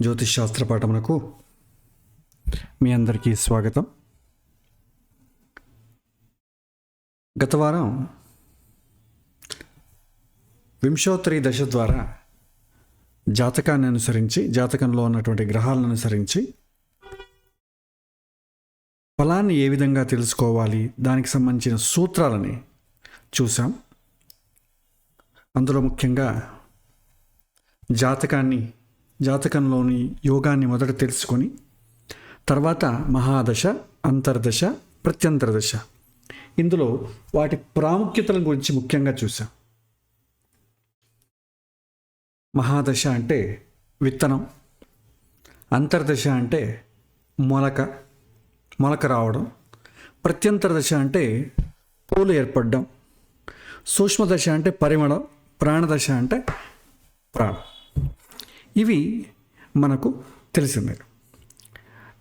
జ్యోతిష్ శాస్త్ర పాఠమునకు మీ అందరికీ స్వాగతం. గత వారం వింశోత్తరి దశ ద్వారా జాతకాన్ని అనుసరించి, జాతకంలో ఉన్నటువంటి గ్రహాలను అనుసరించి ఫలాన్ని ఏ విధంగా తెలుసుకోవాలి, దానికి సంబంధించిన సూత్రాలని చూసాం. అందులో ముఖ్యంగా జాతకంలోని యోగాన్ని మొదట తెలుసుకొని తర్వాత మహాదశ, అంతర్దశ, ప్రత్యంతర దశ, ఇందులో వాటి ప్రాముఖ్యతల గురించి ముఖ్యంగా చూసాం. మహాదశ అంటే విత్తనం, అంతర్దశ అంటే మొలక రావడం, ప్రత్యంతర దశ అంటే పూలు ఏర్పడడం, సూక్ష్మదశ అంటే పరిమళం, ప్రాణదశ అంటే ప్రాణం. ఇవి మనకు తెలిసిందే.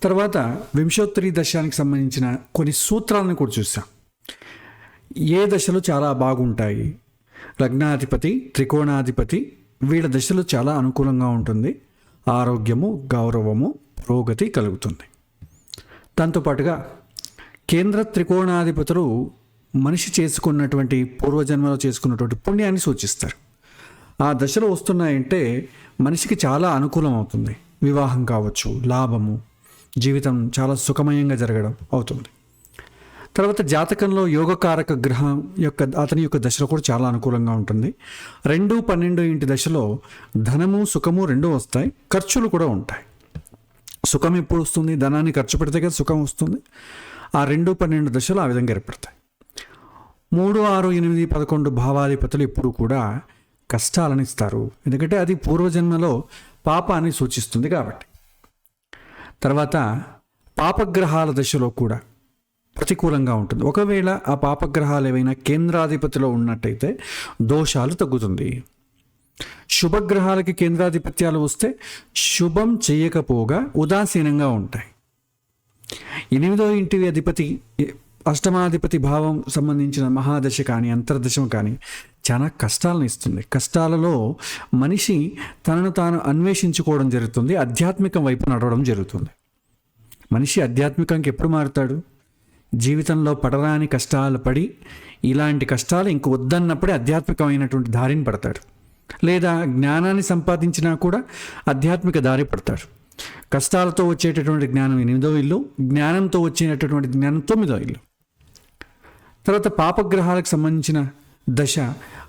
తర్వాత వింశోత్తరి దశానికి సంబంధించిన కొన్ని సూత్రాలను కూడా చూసాం. ఏ దశలు చాలా బాగుంటాయి, లగ్నాధిపతి, త్రికోణాధిపతి, వీళ్ళ దశలు చాలా అనుకూలంగా ఉంటుంది, ఆరోగ్యము, గౌరవము, పురోగతి కలుగుతుంది. దాంతోపాటుగా కేంద్ర త్రికోణాధిపతులు మనిషి చేసుకున్నటువంటి పూర్వజన్మలో చేసుకున్నటువంటి పుణ్యాన్ని సూచిస్తారు. ఆ దశలో వస్తున్నాయంటే మనిషికి చాలా అనుకూలం అవుతుంది. వివాహం కావచ్చు, లాభము, జీవితం చాలా సుఖమయంగా జరగడం అవుతుంది. తర్వాత జాతకంలో యోగకారక గ్రహం అతని యొక్క దశలో కూడా చాలా అనుకూలంగా ఉంటుంది. 2, 12 ఇంటి దశలో ధనము, సుఖము రెండూ వస్తాయి, ఖర్చులు కూడా ఉంటాయి. సుఖం ఎప్పుడు వస్తుంది? ధనాన్ని ఖర్చు పెడితే కదా సుఖం వస్తుంది. ఆ 2, 12 దశలు ఆ విధంగా ఏర్పడతాయి. 3, 6, 8, 11 భావాధిపతులు ఎప్పుడు కూడా కష్టాలను ఇస్తారు, ఎందుకంటే అది పూర్వజన్మలో పాపాన్ని సూచిస్తుంది కాబట్టి. తర్వాత పాపగ్రహాల దశలో కూడా ప్రతికూలంగా ఉంటుంది. ఒకవేళ ఆ పాపగ్రహాలు ఏవైనా కేంద్రాధిపతిలో ఉన్నట్టయితే దోషాలు తగ్గుతుంది. శుభగ్రహాలకి కేంద్రాధిపత్యాలు వస్తే శుభం చేయకపోగా ఉదాసీనంగా ఉంటాయి. 8వ ఇంటి అధిపతి, అష్టమాధిపతి భావం సంబంధించిన మహాదశ కానీ అంతర్దశం కానీ చాలా కష్టాలను ఇస్తుంది. కష్టాలలో మనిషి తనను తాను అన్వేషించుకోవడం జరుగుతుంది, ఆధ్యాత్మికం వైపు నడవడం జరుగుతుంది. మనిషి ఆధ్యాత్మికంకి ఎప్పుడు మారుతాడు? జీవితంలో పడరాని కష్టాలు పడి, ఇలాంటి కష్టాలు ఇంక వద్దన్నప్పుడే ఆధ్యాత్మికమైనటువంటి దారిని పడతాడు. లేదా జ్ఞానాన్ని సంపాదించినా కూడా ఆధ్యాత్మిక దారి పడతాడు. కష్టాలతో వచ్చేటటువంటి జ్ఞానం 8వ ఇల్లు, జ్ఞానంతో వచ్చేటటువంటి జ్ఞానం 9వ ఇల్లు. తర్వాత పాపగ్రహాలకు సంబంధించిన దశ,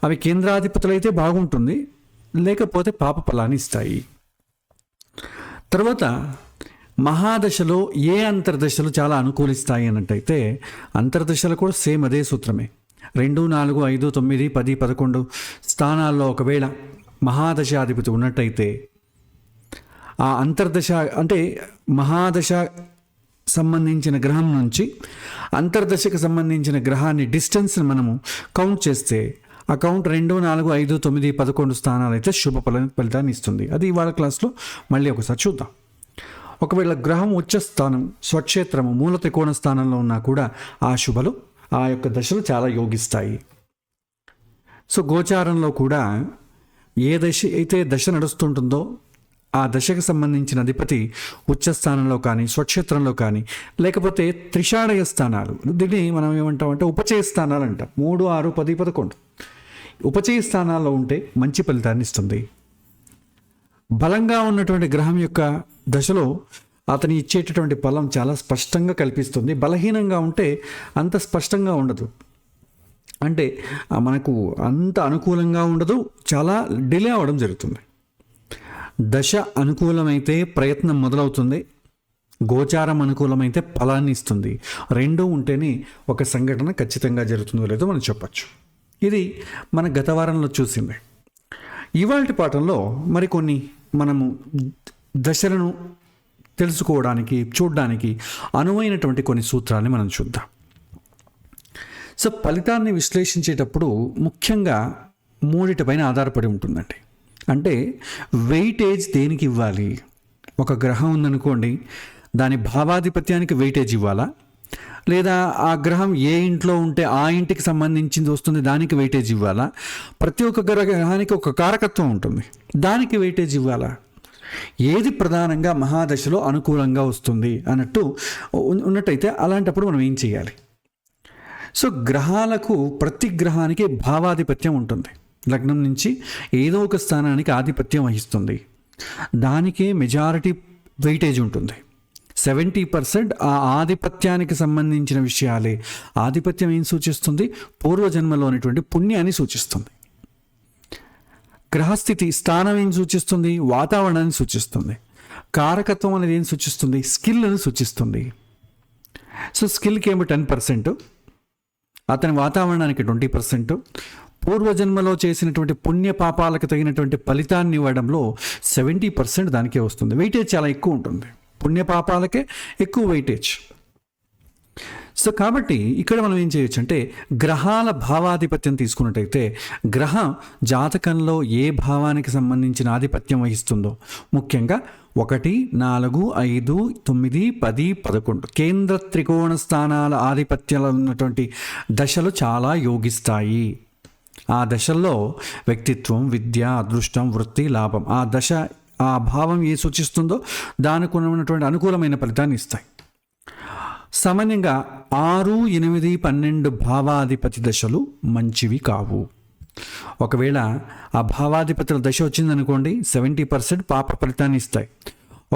అవి కేంద్రాధిపతులైతే బాగుంటుంది, లేకపోతే పాప ఫలాన్ని ఇస్తాయి. తర్వాత మహాదశలో ఏ అంతర్దశలు చాలా అనుకూలిస్తాయి అన్నట్టయితే అంతర్దశలు కూడా సేమ్ అదే సూత్రమే. 2, 4, 5, 9, 10, 11 స్థానాల్లో ఒకవేళ మహాదశాధిపతి ఉన్నట్టయితే ఆ అంతర్దశ అంటే మహాదశ సంబంధించిన గ్రహం నుంచి అంతర్దశకు సంబంధించిన గ్రహాన్ని డిస్టెన్స్ని మనము కౌంట్ చేస్తే ఆ కౌంట్ 2, 4, 5, 9, 11 స్థానాలు అయితే శుభ ఫలితాన్ని ఇస్తుంది. అది ఇవాళ క్లాస్లో మళ్ళీ ఒకసారి చూద్దాం. ఒకవేళ గ్రహం ఉచ్చ స్థానం, స్వక్షేత్రము, మూల త్రికోణ స్థానంలో ఉన్నా కూడా ఆ శుభలు, ఆ యొక్క దశలు చాలా యోగిస్తాయి. సో గోచారంలో కూడా ఏ దశ నడుస్తుంటుందో ఆ దశకు సంబంధించిన అధిపతి ఉచ్చస్థానంలో కానీ, స్వక్షేత్రంలో కానీ, లేకపోతే త్రిషాడయ స్థానాలు, దీన్ని మనం ఏమంటామంటే ఉపచయ స్థానాలు అంటాం. 3, 6, 10, 11 ఉపచయ స్థానాల్లో ఉంటే మంచి ఫలితాన్ని ఇస్తుంది. బలంగా ఉన్నటువంటి గ్రహం యొక్క దశలో అతని ఇచ్చేటటువంటి ఫలం చాలా స్పష్టంగా కల్పిస్తుంది. బలహీనంగా ఉంటే అంత స్పష్టంగా ఉండదు, అంటే మనకు అంత అనుకూలంగా ఉండదు, చాలా డిలే అవ్వడం జరుగుతుంది. దశ అనుకూలమైతే ప్రయత్నం మొదలవుతుంది, గోచారం అనుకూలమైతే ఫలాన్ని ఇస్తుంది. రెండూ ఉంటేనే ఒక సంఘటన ఖచ్చితంగా జరుగుతుందో లేదో మనం చెప్పచ్చు. ఇది మన గత వారంలో చూసింది. ఇవాల్టి పాఠంలో మరికొన్ని మనము దశలను తెలుసుకోవడానికి, చూడడానికి అనువైనటువంటి కొన్ని సూత్రాన్ని మనం చూద్దాం. సో ఫలితాన్ని విశ్లేషించేటప్పుడు ముఖ్యంగా 3 పైన ఆధారపడి ఉంటుందండి. అంటే వెయిటేజ్ దేనికి ఇవ్వాలి? ఒక గ్రహం ఉందనుకోండి, దాని భావాధిపత్యానికి వెయిటేజ్ ఇవ్వాలా, లేదా ఆ గ్రహం ఏ ఇంట్లో ఉంటే ఆ ఇంటికి సంబంధించింది వస్తుంది దానికి వెయిటేజ్ ఇవ్వాలా? ప్రతి ఒక్క గ్రహానికి ఒక కారకత్వం ఉంటుంది, దానికి వెయిటేజ్ ఇవ్వాలా? ఏది ప్రధానంగా మహాదశలో అనుకూలంగా వస్తుంది అన్నట్టు ఉన్నట్టయితే అలాంటప్పుడు మనం ఏం చేయాలి? సో గ్రహాలకు, ప్రతి గ్రహానికి భావాధిపత్యం ఉంటుంది. లగ్నం నుంచి ఏదో ఒక స్థానానికి ఆధిపత్యం వహిస్తుంది. దానికే మెజారిటీ వెయిటేజ్ ఉంటుంది. 70% ఆ ఆధిపత్యానికి సంబంధించిన విషయాలే. ఆధిపత్యం ఏం సూచిస్తుంది? పూర్వజన్మలోనిటువంటి పుణ్యాన్ని సూచిస్తుంది. గ్రహస్థితి, స్థానం ఏం సూచిస్తుంది? వాతావరణాన్ని సూచిస్తుంది. కారకత్వం అనేది ఏం సూచిస్తుంది? స్కిల్ని సూచిస్తుంది. సో స్కిల్కి ఏమో 10%, అతని వాతావరణానికి 20%, పూర్వజన్మలో చేసినటువంటి పుణ్య పాపాలకు తగినటువంటి ఫలితాన్ని ఇవ్వడంలో 70% దానికే వస్తుంది. వెయిటేజ్ చాలా ఎక్కువ ఉంటుంది. పుణ్యపాపాలకే ఎక్కువ వెయిటేజ్. సో కాబట్టి ఇక్కడ మనం ఏం చేయొచ్చు అంటే, గ్రహాల భావాధిపత్యం తీసుకున్నట్టయితే గ్రహం జాతకంలో ఏ భావానికి సంబంధించిన ఆధిపత్యం వహిస్తుందో, ముఖ్యంగా 1, 4, 5, 9, 10, 11 కేంద్ర త్రికోణ స్థానాల ఆధిపత్యాలు ఉన్నటువంటి దశలు చాలా యోగిస్తాయి. ఆ దశల్లో వ్యక్తిత్వం, విద్య, అదృష్టం, వృత్తి, లాభం, ఆ దశ, ఆ భావం ఏ సూచిస్తుందో దానికి ఉన్నటువంటి అనుకూలమైన ఫలితాన్ని ఇస్తాయి. సామాన్యంగా 6, 8, 12 భావాధిపతి దశలు మంచివి కావు. ఒకవేళ ఆ భావాధిపతుల దశ వచ్చిందనుకోండి, 70% పాప ఫలితాన్ని ఇస్తాయి.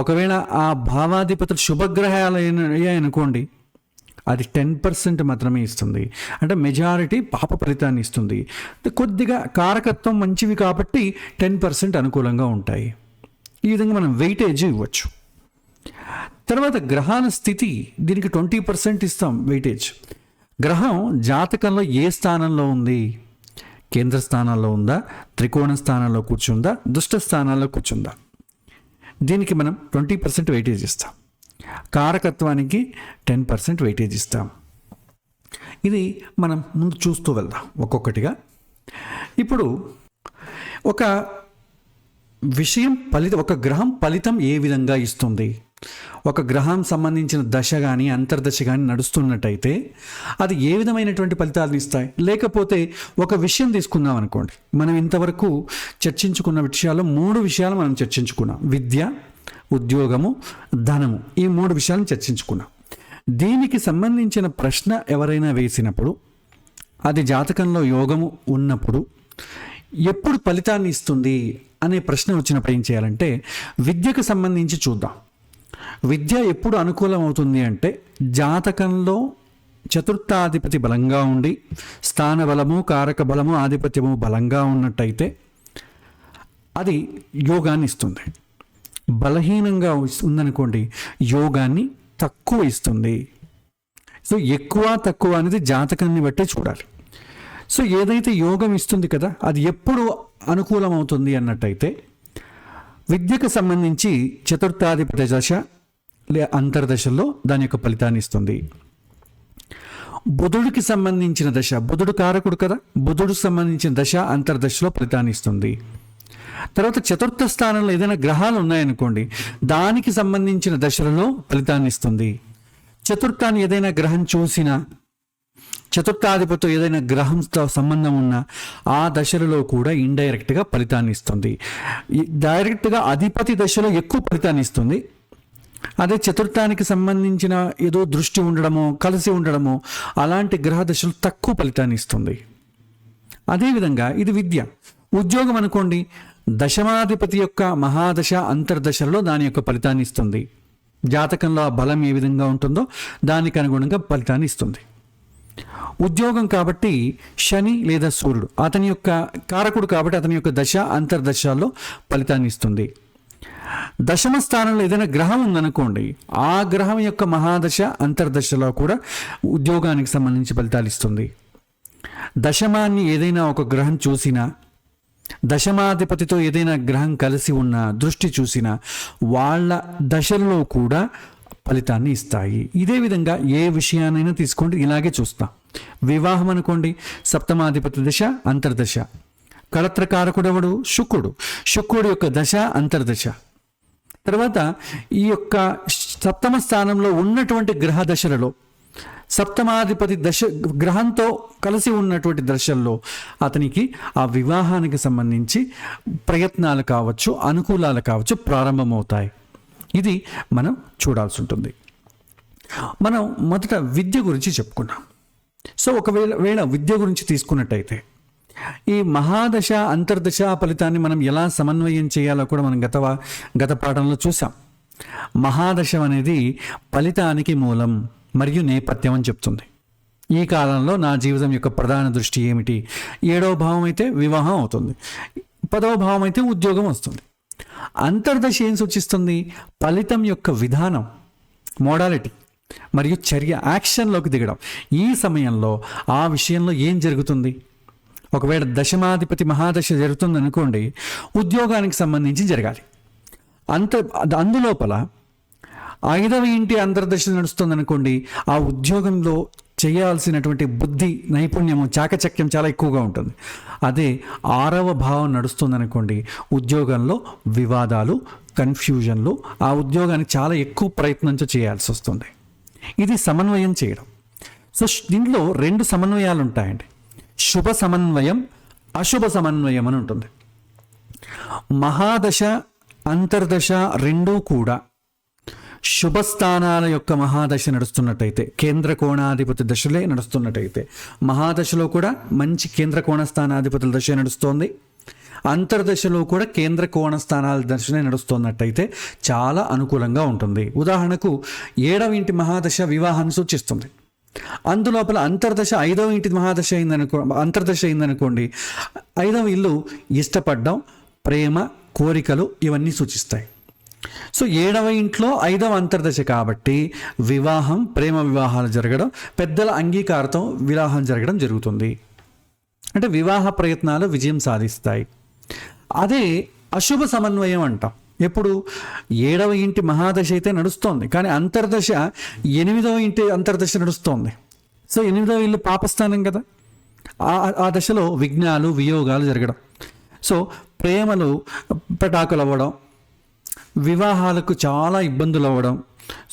ఒకవేళ ఆ భావాధిపతులు శుభగ్రహాలు అయ్యాయనుకోండి, అది 10% మాత్రమే ఇస్తుంది. అంటే మెజారిటీ పాప ఫలితాన్ని ఇస్తుంది. కొద్దిగా కారకత్వం మంచివి కాబట్టి 10% అనుకూలంగా ఉంటాయి. ఈ విధంగా మనం వెయిటేజ్ ఇవ్వచ్చు. తర్వాత గ్రహాల స్థితి, దీనికి 20% ఇస్తాం వెయిటేజ్. గ్రహం జాతకంలో ఏ స్థానంలో ఉంది? కేంద్ర స్థానాల్లో ఉందా, త్రికోణ స్థానాల్లో కూర్చుందా, దుష్ట స్థానాల్లో కూర్చుందా? దీనికి మనం 20% వెయిటేజ్ ఇస్తాం. కారకత్వానికి 10% వెయిటేజ్ ఇస్తాం. ఇది మనం ముందు చూస్తూ వెళ్దాం ఒక్కొక్కటిగా. ఇప్పుడు ఒక విషయం ఒక గ్రహం ఫలితం ఏ విధంగా ఇస్తుంది? ఒక గ్రహం సంబంధించిన దశ కానీ అంతర్దశ కానీ నడుస్తున్నట్టయితే అది ఏ విధమైనటువంటి ఫలితాలను ఇస్తాయి? లేకపోతే ఒక విషయం తీసుకుందాం అనుకోండి. మనం ఇంతవరకు చర్చించుకున్న విషయాలు 3 విషయాలు మనం చర్చించుకున్నాం. విద్య, ఉద్యోగము, ధనము, ఈ 3 విషయాలను చర్చించుకున్నాం. దీనికి సంబంధించిన ప్రశ్న ఎవరైనా వేసినప్పుడు, అది జాతకంలో యోగము ఉన్నప్పుడు ఎప్పుడు ఫలితాన్ని ఇస్తుంది అనే ప్రశ్న వచ్చినప్పుడు ఏం చేయాలంటే, విద్యకు సంబంధించి చూద్దాం. విద్య ఎప్పుడు అనుకూలం అవుతుంది అంటే, జాతకంలో చతుర్థాధిపతి బలంగా ఉండి, స్థాన బలము, కారక బలము, ఆధిపత్యము బలంగా ఉన్నట్టయితే అది యోగాన్ని ఇస్తుంది. బలహీనంగా ఉందనుకోండి, యోగాన్ని తక్కువ ఇస్తుంది. సో ఎక్కువ తక్కువ అనేది జాతకాన్ని బట్టే చూడాలి. సో ఏదైతే యోగం ఇస్తుంది కదా, అది ఎప్పుడు అనుకూలం అవుతుంది అన్నట్టయితే, విద్యకు సంబంధించి చతుర్థాధిపతి దశ అంతర్దశలో దాని యొక్క ఫలితాన్ని ఇస్తుంది. బుధుడికి సంబంధించిన దశ, బుధుడు కారకుడు కదా, బుధుడికి సంబంధించిన దశ అంతర్దశలో ఫలితాన్ని ఇస్తుంది. తర్వాత చతుర్థ స్థానంలో ఏదైనా గ్రహాలు ఉన్నాయనుకోండి, దానికి సంబంధించిన దశలలో ఫలితాన్ని ఇస్తుంది. చతుర్థాన్ని ఏదైనా గ్రహం చూసినా, చతుర్థాధిపతితో ఏదైనా గ్రహంతో సంబంధం ఉన్నా ఆ దశలలో కూడా ఇండైరెక్ట్గా ఫలితాన్ని ఇస్తుంది. డైరెక్ట్గా అధిపతి దశలో ఎక్కువ ఫలితాన్ని ఇస్తుంది. అదే చతుర్థానికి సంబంధించిన ఏదో దృష్టి ఉండడమో, కలిసి ఉండడమో, అలాంటి గ్రహ దశలు తక్కువ ఫలితాన్ని ఇస్తుంది. అదేవిధంగా ఇది విద్య. ఉద్యోగం అనుకోండి, దశమాధిపతి యొక్క మహాదశ అంతర్దశలలో దాని యొక్క ఫలితాన్ని ఇస్తుంది. జాతకంలో ఆ బలం ఏ విధంగా ఉంటుందో దానికి అనుగుణంగా ఫలితాన్ని ఇస్తుంది. ఉద్యోగం కాబట్టి శని లేదా సూర్యుడు అతని యొక్క కారకుడు కాబట్టి అతని యొక్క దశ అంతర్దశల్లో ఫలితాన్ని ఇస్తుంది. దశమ స్థానంలో ఏదైనా గ్రహం ఉందనుకోండి, ఆ గ్రహం యొక్క మహాదశ అంతర్దశలో కూడా ఉద్యోగానికి సంబంధించి ఫలితాలు ఇస్తుంది. దశమాన్ని ఏదైనా ఒక గ్రహం చూసినా, దశమాధిపతితో ఏదైనా గ్రహం కలిసి ఉన్న దృష్టి చూసినా వాళ్ళ దశల్లో కూడా ఫలితాన్ని ఇస్తాయి. ఇదే విధంగా ఏ విషయానైనా తీసుకోండి, ఇలాగే చూస్తాం. వివాహం అనుకోండి, సప్తమాధిపతి దశ అంతర్దశ. కళత్రకారకుడెవడు? శుక్రుడు. శుక్రుడు యొక్క దశ అంతర్దశ. తర్వాత ఈ యొక్క సప్తమ స్థానంలో ఉన్నటువంటి గ్రహ దశలలో సప్తమాధిపతి దశ గ్రహంతో కలిసి ఉన్నటువంటి దశల్లో అతనికి ఆ వివాహానికి సంబంధించి ప్రయత్నాలు కావచ్చు, అనుకూలాలు కావచ్చు ప్రారంభమవుతాయి. ఇది మనం చూడాల్సి ఉంటుంది. మనం మొదట విద్య గురించి చెప్పుకున్నాం. సో ఒకవేళ విద్య గురించి తీసుకున్నట్టయితే ఈ మహాదశ అంతర్దశ ఫలితాన్ని మనం ఎలా సమన్వయం చేయాలో కూడా మనం గత పాఠంలో చూసాం. మహాదశం అనేది ఫలితానికి మూలం మరియు నేపథ్యం అని చెప్తుంది. ఈ కాలంలో నా జీవితం యొక్క ప్రధాన దృష్టి ఏమిటి? 7వ భావం అయితే వివాహం అవుతుంది, 10వ భావం అయితే ఉద్యోగం వస్తుంది. అంతర్దశ ఏం సూచిస్తుంది? ఫలితం యొక్క విధానం, మోడాలిటీ మరియు చర్య, యాక్షన్లోకి దిగడం. ఈ సమయంలో ఆ విషయంలో ఏం జరుగుతుంది? ఒకవేళ దశమాధిపతి మహాదశ జరుగుతుంది అనుకోండి, ఉద్యోగానికి సంబంధించి జరగాలి. అందులోపల 5వ ఇంటి అంతర్దశ నడుస్తుంది అనుకోండి, ఆ ఉద్యోగంలో చేయాల్సినటువంటి బుద్ధి, నైపుణ్యము, చాకచక్యం చాలా ఎక్కువగా ఉంటుంది. అదే 6వ భావం నడుస్తుంది అనుకోండి, ఉద్యోగంలో వివాదాలు, కన్ఫ్యూజన్లు, ఆ ఉద్యోగానికి చాలా ఎక్కువ ప్రయత్నంతో చేయాల్సి వస్తుంది. ఇది సమన్వయం చేయడం. సో దీంట్లో 2 సమన్వయాలు ఉంటాయండి. శుభ సమన్వయం, అశుభ సమన్వయం అని ఉంటుంది. మహాదశ అంతర్దశ రెండూ కూడా శుభస్థానాల యొక్క మహాదశ నడుస్తున్నట్టయితే, కేంద్ర కోణాధిపతి దశలే నడుస్తున్నట్టయితే, మహాదశలో కూడా మంచి కేంద్ర కోణ స్థానాధిపతుల దశ నడుస్తోంది, అంతర్దశలో కూడా కేంద్ర కోణ స్థానాల దశనే నడుస్తున్నట్టయితే చాలా అనుకూలంగా ఉంటుంది. ఉదాహరణకు 7వ ఇంటి మహాదశ వివాహాన్ని సూచిస్తుంది. అందులోపల అంతర్దశ 5వ ఇంటి మహాదశ అంతర్దశ అయిందనుకోండి, 5వ ఇల్లు ఇష్టపడడం, ప్రేమ, కోరికలు ఇవన్నీ సూచిస్తాయి. సో 7వ ఇంట్లో 5వ అంతర్దశ కాబట్టి వివాహం, ప్రేమ వివాహాలు జరగడం, పెద్దల అంగీకారంతో వివాహం జరగడం జరుగుతుంది. అంటే వివాహ ప్రయత్నాలు విజయం సాధిస్తాయి. అదే అశుభ సమన్వయం అంటాం. ఎప్పుడు 7వ ఇంటి మహాదశ అయితే నడుస్తోంది, కానీ అంతర్దశ 8వ ఇంటి అంతర్దశ నడుస్తోంది. సో 8వ ఇల్లు పాపస్థానం కదా, ఆ దశలో విఘ్నాలు, వియోగాలు జరగడం, సో ప్రేమలు పటాకులు అవ్వడం, వివాహాలకు చాలా ఇబ్బందులు అవ్వడం,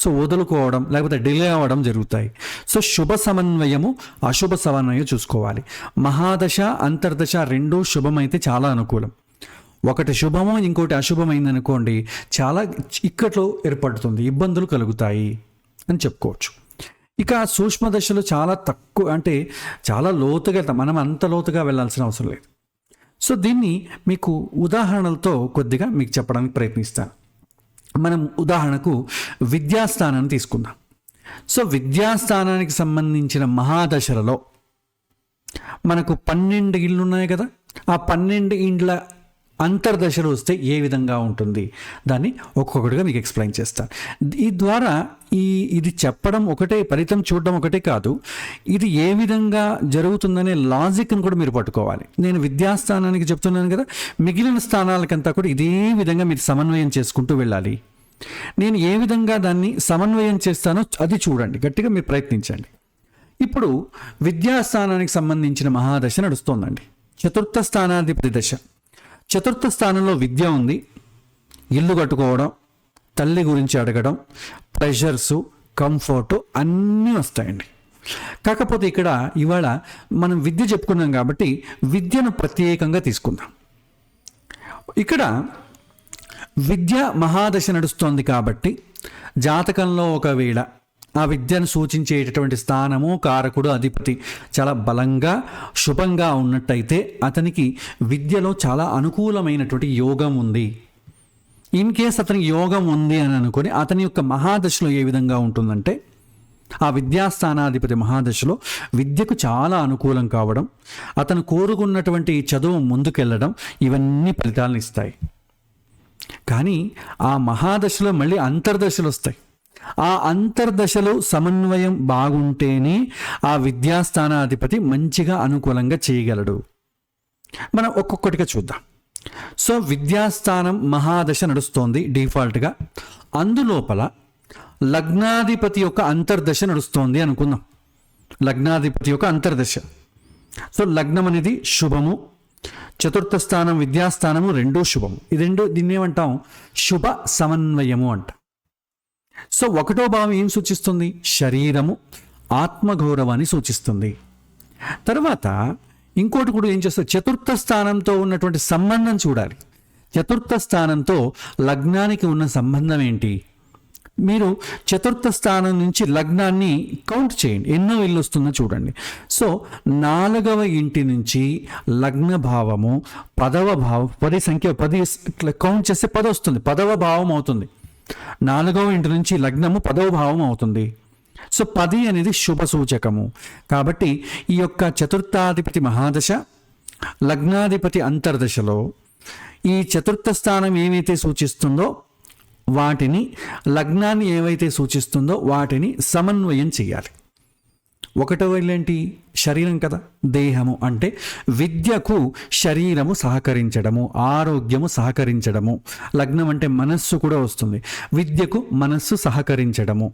సో వదులుకోవడం లేకపోతే డిలే అవ్వడం జరుగుతాయి. సో శుభ సమన్వయము, అశుభ సమన్వయం చూసుకోవాలి. మహాదశ అంతర్దశ రెండూ శుభమైతే చాలా అనుకూలం. ఒకటి శుభము, ఇంకోటి అశుభమైందనుకోండి, చాలా ఇక్కట్లో ఏర్పడుతుంది, ఇబ్బందులు కలుగుతాయి అని చెప్పుకోవచ్చు. ఇక సూక్ష్మ దశలు చాలా తక్కువ, అంటే చాలా లోతుగా, మనం అంత లోతుగా వెళ్ళాల్సిన అవసరం లేదు. సో దీన్ని మీకు ఉదాహరణలతో కొద్దిగా మీకు చెప్పడానికి ప్రయత్నిస్తాను. మనం ఉదాహరణకు విద్యాస్థానాన్ని తీసుకుందాం. సో విద్యాస్థానానికి సంబంధించిన మహాదశలలో మనకు 12 ఇళ్ళు ఉన్నాయి కదా, ఆ 12 ఇండ్ల అంతర్దశలు వస్తే ఏ విధంగా ఉంటుంది దాన్ని ఒక్కొక్కటిగా మీకు ఎక్స్ప్లెయిన్ చేస్తాను. ఈ ద్వారా ఇది చెప్పడం ఒకటే, ఫలితం చూడడం ఒకటే కాదు, ఇది ఏ విధంగా జరుగుతుందనే లాజిక్ని కూడా మీరు పట్టుకోవాలి. నేను విద్యాస్థానానికి చెప్తున్నాను కదా, మిగిలిన స్థానాలకంతా కూడా ఇదే విధంగా మీరు సమన్వయం చేసుకుంటూ వెళ్ళాలి. నేను ఏ విధంగా దాన్ని సమన్వయం చేస్తానో అది చూడండి, గట్టిగా మీరు ప్రయత్నించండి. ఇప్పుడు విద్యాస్థానానికి సంబంధించిన మహాదశ నడుస్తోందండి, 4వ స్థానాధిపతి దశ. 4వ స్థానంలో విద్య ఉంది. ఇల్లు కట్టుకోవడం, తల్లి గురించి అడగడం, ప్రెషర్సు, కంఫర్టు అన్నీ వస్తాయండి. కాకపోతే ఇక్కడ ఇవాళ మనం విద్య చెప్పుకున్నాం కాబట్టి విద్యను ప్రత్యేకంగా తీసుకుందాం. ఇక్కడ విద్య మహాదశ నడుస్తోంది కాబట్టి జాతకంలో ఒకవేళ ఆ విద్యను సూచించేటటువంటి స్థానము, కారకుడు, అధిపతి చాలా బలంగా శుభంగా ఉన్నట్టయితే అతనికి విద్యలో చాలా అనుకూలమైనటువంటి యోగం ఉంది. ఇన్ కేస్ అతనికి యోగం ఉంది అని అనుకొని అతని యొక్క మహాదశలో ఏ విధంగా ఉంటుందంటే, ఆ విద్యాస్థానాధిపతి మహాదశలో విద్యకు చాలా అనుకూలం కావడం, అతను కోరుకున్నటువంటి చదువు ముందుకెళ్ళడం, ఇవన్నీ ఫలితాలను ఇస్తాయి. కానీ ఆ మహాదశలో మళ్ళీ అంతర్దశలు వస్తాయి. ఆ అంతర్దశలో సమన్వయం బాగుంటేనే ఆ విద్యాస్థానాధిపతి మంచిగా అనుకూలంగా చేయగలడు. మనం ఒక్కొక్కటిగా చూద్దాం. సో విద్యాస్థానం మహాదశ నడుస్తోంది డిఫాల్ట్గా. అందులోపల లగ్నాధిపతి యొక్క అంతర్దశ నడుస్తోంది అనుకుందాం. లగ్నాధిపతి యొక్క అంతర్దశ. సో లగ్నం అనేది శుభము, 4వ స్థానం విద్యాస్థానము రెండూ శుభము. దీన్ని ఏమంటాం? శుభ సమన్వయము అంట. సో 1వ భావం ఏం సూచిస్తుంది? శరీరము, ఆత్మగౌరవాన్ని సూచిస్తుంది. తర్వాత ఇంకోటి కూడా ఏం చేస్తుంది, చతుర్థ స్థానంతో ఉన్నటువంటి సంబంధం చూడాలి. చతుర్థ స్థానంతో లగ్నానికి ఉన్న సంబంధం ఏంటి? మీరు చతుర్థ స్థానం నుంచి లగ్నాన్ని కౌంట్ చేయండి, ఎన్నో ఇల్లు వస్తుందో చూడండి. సో 4వ ఇంటి నుంచి లగ్న భావము 10వ భావం, 10 సంఖ్య 10 ఇట్లా కౌంట్ చేస్తే 10 వస్తుంది, 10వ భావం అవుతుంది. 4వ ఇంటి నుంచి లగ్నము 10వ భావం అవుతుంది. సో 10 అనేది శుభ సూచకము. కాబట్టి ఈ యొక్క చతుర్థాధిపతి మహాదశ, లగ్నాధిపతి అంతర్దశలో ఈ చతుర్థ స్థానం ఏమైతే సూచిస్తుందో వాటిని, లగ్నాన్ని ఏవైతే సూచిస్తుందో వాటిని సమన్వయం చేయాలి. 1వ ఇల్లు ఏంటి? శరీరం కదా, దేహము అంటే విద్యకు శరీరము సహకరించడము, ఆరోగ్యము సహకరించడము. లగ్నం అంటే మనస్సు కూడా వస్తుంది, విద్యకు మనస్సు సహకరించడము.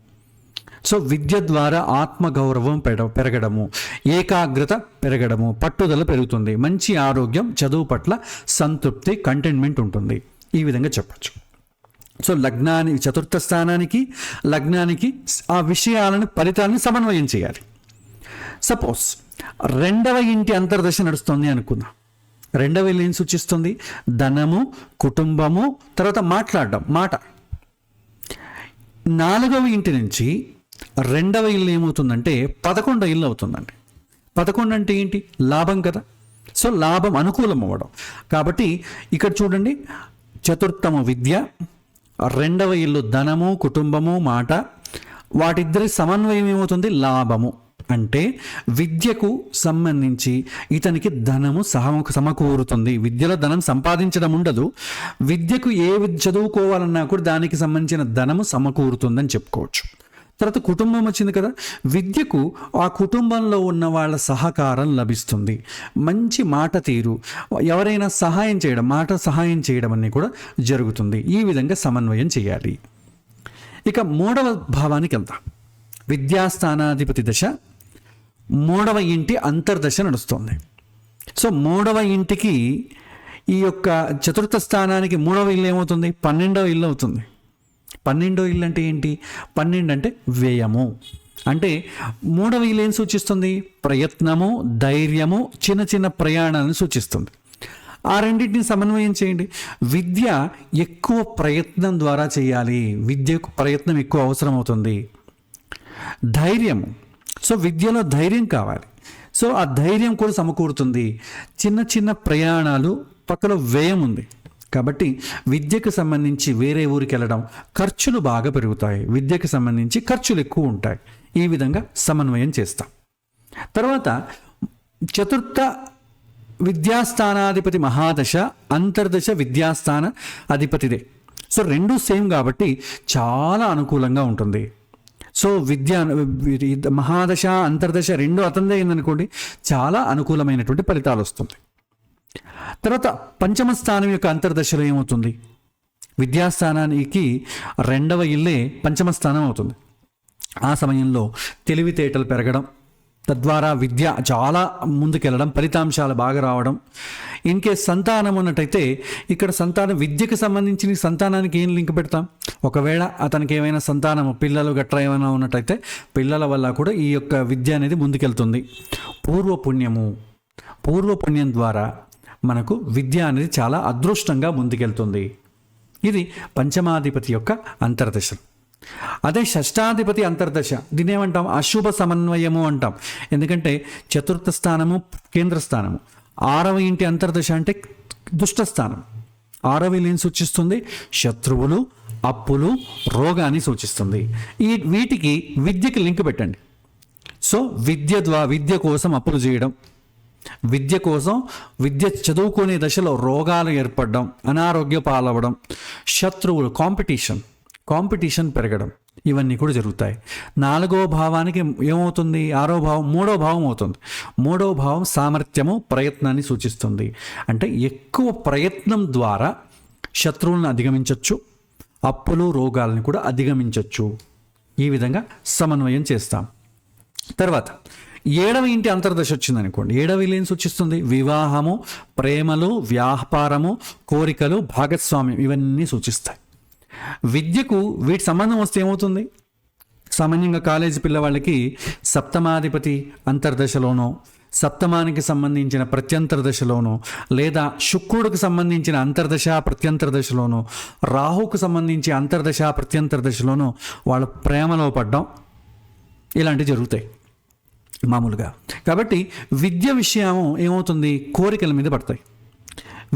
సో విద్య ద్వారా ఆత్మగౌరవం పెరగడము, ఏకాగ్రత పెరగడము, పట్టుదల పెరుగుతుంది, మంచి ఆరోగ్యం, చదువు పట్ల సంతృప్తి, కంటెంట్మెంట్ ఉంటుంది. ఈ విధంగా చెప్పచ్చు. సో లగ్నానికి, చతుర్థ స్థానానికి, లగ్నానికి ఆ విషయాలను, ఫలితాలను సమన్వయం చేయాలి. సపోజ్ 2వ ఇంటి అంతర్దశ నడుస్తుంది అనుకుందాం. 2వ ఇల్లు ఏం సూచిస్తుంది? ధనము, కుటుంబము, తర్వాత మాట్లాడడం, మాట. 4వ ఇంటి నుంచి 2వ ఇల్లు ఏమవుతుందంటే 11వ ఇల్లు అవుతుందండి. 11 అంటే ఏంటి? లాభం కదా. సో లాభం అనుకూలం అవ్వడం. కాబట్టి ఇక్కడ చూడండి, చతుర్థము విద్య, 2వ ఇల్లు ధనము, కుటుంబము, మాట, వాటిద్దరి సమన్వయం ఏమవుతుంది? లాభము. అంటే విద్యకు సంబంధించి ఇతనికి ధనము సమకూరుతుంది. విద్యలో ధనం సంపాదించడం ఉండదు, విద్యకు చదువుకోవాలన్నా కూడా దానికి సంబంధించిన ధనము సమకూరుతుందని చెప్పుకోవచ్చు. తర్వాత కుటుంబం వచ్చింది కదా, విద్యకు ఆ కుటుంబంలో ఉన్న వాళ్ళ సహకారం లభిస్తుంది, మంచి మాట తీరు, ఎవరైనా సహాయం చేయడం, మాట సహాయం చేయడం అన్నీ కూడా జరుగుతుంది. ఈ విధంగా సమన్వయం చేయాలి. ఇక 3వ భావానికి వెళ్తాం. విద్యాస్థానాధిపతి దశ 3వ ఇంటి అంతర్దశ నడుస్తుంది. సో 3వ ఇంటికి, ఈ యొక్క చతుర్థ స్థానానికి 3వ ఇల్లు ఏమవుతుంది? 12వ ఇల్లు అవుతుంది. 12వ ఇల్లు అంటే ఏంటి? 12 అంటే వ్యయము. అంటే 3వ ఇల్లు ఏం సూచిస్తుంది? ప్రయత్నము, ధైర్యము, చిన్న చిన్న ప్రయాణాలను సూచిస్తుంది. ఆ రెండింటిని సమన్వయం చేయండి. విద్య ఎక్కువ ప్రయత్నం ద్వారా చేయాలి, విద్యకు ప్రయత్నం ఎక్కువ అవసరం అవుతుంది. ధైర్యము, సో విద్యలో ధైర్యం కావాలి, సో ఆ ధైర్యం కూడా సమకూరుతుంది. చిన్న చిన్న ప్రయాణాలు, పక్కన వ్యయం ఉంది కాబట్టి విద్యకు సంబంధించి వేరే ఊరికి వెళ్ళడం, ఖర్చులు బాగా పెరుగుతాయి, విద్యకు సంబంధించి ఖర్చులు ఎక్కువ ఉంటాయి. ఈ విధంగా సమన్వయం చేస్తాం. తర్వాత చతుర్థ విద్యాస్థానాధిపతి మహాదశ, అంతర్దశ విద్యాస్థాన అధిపతిదే. సో రెండు సేమ్ కాబట్టి చాలా అనుకూలంగా ఉంటుంది. సో మహాదశ, అంతర్దశ రెండు అతందే అయిందనుకోండి, చాలా అనుకూలమైనటువంటి ఫలితాలు వస్తుంది. తర్వాత పంచమ స్థానం యొక్క అంతర్దశలో ఏమవుతుంది? విద్యాస్థానానికి 2వ ఇల్లే పంచమ స్థానం అవుతుంది. ఆ సమయంలో తెలివితేటలు పెరగడం, తద్వారా విద్య చాలా ముందుకెళ్ళడం, ఫలితాంశాలు బాగా రావడం. ఇన్ కేస్ సంతానం ఉన్నట్టయితే ఇక్కడ సంతానం, విద్యకు సంబంధించిన సంతానానికి ఏం లింక్ పెడతాం? ఒకవేళ అతనికి ఏమైనా సంతానము, పిల్లలు గట్రా ఏమైనా ఉన్నట్టయితే పిల్లల వల్ల కూడా ఈ యొక్క విద్య అనేది ముందుకెళ్తుంది. పూర్వపుణ్యం ద్వారా మనకు విద్య అనేది చాలా అదృష్టంగా ముందుకెళ్తుంది. ఇది పంచమాధిపతి యొక్క అంతర్దశ. అదే షష్టాధిపతి అంతర్దశ, దీన్ని ఏమంటాం? అశుభ సమన్వయము అంటాం. ఎందుకంటే చతుర్థ స్థానము కేంద్ర స్థానము, 6వ ఇంటి అంతర్దశ అంటే దుష్టస్థానం. 6వ ఇల్లు ఏం సూచిస్తుంది? శత్రువులు, అప్పులు, రోగాన్ని సూచిస్తుంది. వీటికి విద్యకి లింక్ పెట్టండి. సో విద్య కోసం అప్పులు చేయడం, విద్య చదువుకునే దశలో రోగాలు ఏర్పడడం, అనారోగ్య పాలవడం, శత్రువులు, కాంపిటీషన్ పెరగడం, ఇవన్నీ కూడా జరుగుతాయి. 4వ భావానికి ఏమవుతుంది? 6వ భావం 3వ భావం అవుతుంది. 3వ భావం సామర్థ్యము, ప్రయత్నాన్ని సూచిస్తుంది. అంటే ఎక్కువ ప్రయత్నం ద్వారా శత్రువులను అధిగమించవచ్చు, అప్పులు, రోగాలను కూడా అధిగమించవచ్చు. ఈ విధంగా సమన్వయం చేస్తాం. తర్వాత 7వ ఇంటి అంతర్దశ వచ్చిందనుకోండి, 7వ ఇల్లు ఏం సూచిస్తుంది? వివాహము, ప్రేమలు, వ్యాపారము, కోరికలు, భాగస్వామ్యం, ఇవన్నీ సూచిస్తాయి. విద్యకు వీటి సంబంధం వస్తే ఏమవుతుంది? సామాన్యంగా కాలేజీ పిల్లవాళ్ళకి సప్తమాధిపతి అంతర్దశలోనో, సప్తమానికి సంబంధించిన ప్రత్యంతర దశలోనో, లేదా శుక్రుడికి సంబంధించిన అంతర్దశ ప్రత్యంతర దశలోనో, రాహుకు సంబంధించి అంతర్దశ ప్రత్యంతర దశలోనో వాళ్ళు ప్రేమలో పడ్డం ఇలాంటివి జరుగుతాయి మామూలుగా. కాబట్టి విద్య విషయం ఏమవుతుంది, కోరికల మీద పడతాయి.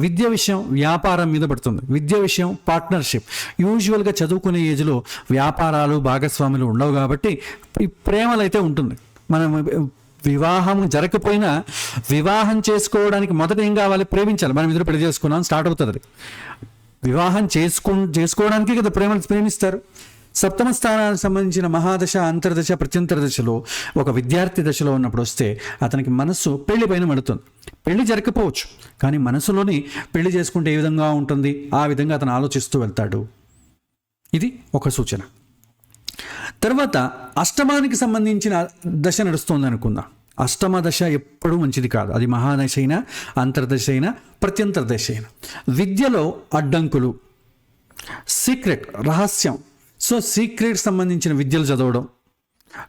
విద్య విషయం వ్యాపారం మీద పడుతుంది. విద్య విషయం పార్ట్నర్షిప్. యూజువల్గా చదువుకునే ఏజ్లో వ్యాపారాలు భాగస్వాములు ఉండవు కాబట్టి ఈ ప్రేమలు అయితే ఉంటుంది. మనం వివాహం జరగకపోయినా వివాహం చేసుకోవడానికి మొదట ఏం కావాలి, ప్రేమించాలి. మనం ఇద్దరు పెళ్లి చేసుకున్నాం స్టార్ట్ అవుతుంది అది. వివాహం చేసుకోవడానికి కదా ప్రేమిస్తారు. సప్తమ స్థానానికి సంబంధించిన మహాదశ అంతర్దశ ప్రత్యంతర దశలో ఒక విద్యార్థి దశలో ఉన్నప్పుడు వస్తే అతనికి మనస్సు పెళ్లి పైన మడుతుంది. పెళ్లి జరగకపోవచ్చు కానీ మనసులోని పెళ్లి చేసుకుంటే ఏ విధంగా ఉంటుంది ఆ విధంగా అతను ఆలోచిస్తూ వెళ్తాడు. ఇది ఒక సూచన. తర్వాత అష్టమానికి సంబంధించిన దశ నడుస్తుంది అనుకుందాం. అష్టమ దశ ఎప్పుడూ మంచిది కాదు. అది మహాదశ అయినా అంతర్దశ అయినా ప్రత్యంతర దశ అయినా. విద్యలో అడ్డంకులు, సీక్రెట్ రహస్యం. సో సీక్రెట్ సంబంధించిన విద్యలు చదవడం,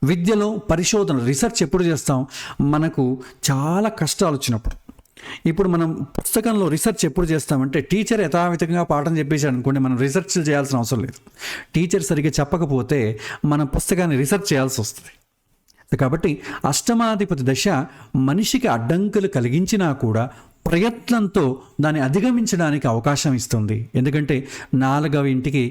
విద్యలో పరిశోధన రీసెర్చ్ ఎప్పుడు చేస్తాం, మనకు చాలా కష్టాలు వచ్చినప్పుడు. ఇప్పుడు మనం పుస్తకంలో రీసెర్చ్ ఎప్పుడు చేస్తామంటే టీచర్ యథావిధంగా పాఠం చెప్పేశాడు అనుకోండి, మనం రీసెర్చ్ చేయాల్సిన అవసరం లేదు. టీచర్ సరిగ్గా చెప్పకపోతే మనం పుస్తకాన్ని రీసెర్చ్ చేయాల్సి వస్తుంది. కాబట్టి అష్టమాధిపతి దశ మనిషికి అడ్డంకులు కలిగించినా కూడా ప్రయత్నంతో దాన్ని అధిగమించడానికి అవకాశం ఇస్తుంది. ఎందుకంటే 4వ ఇంటికి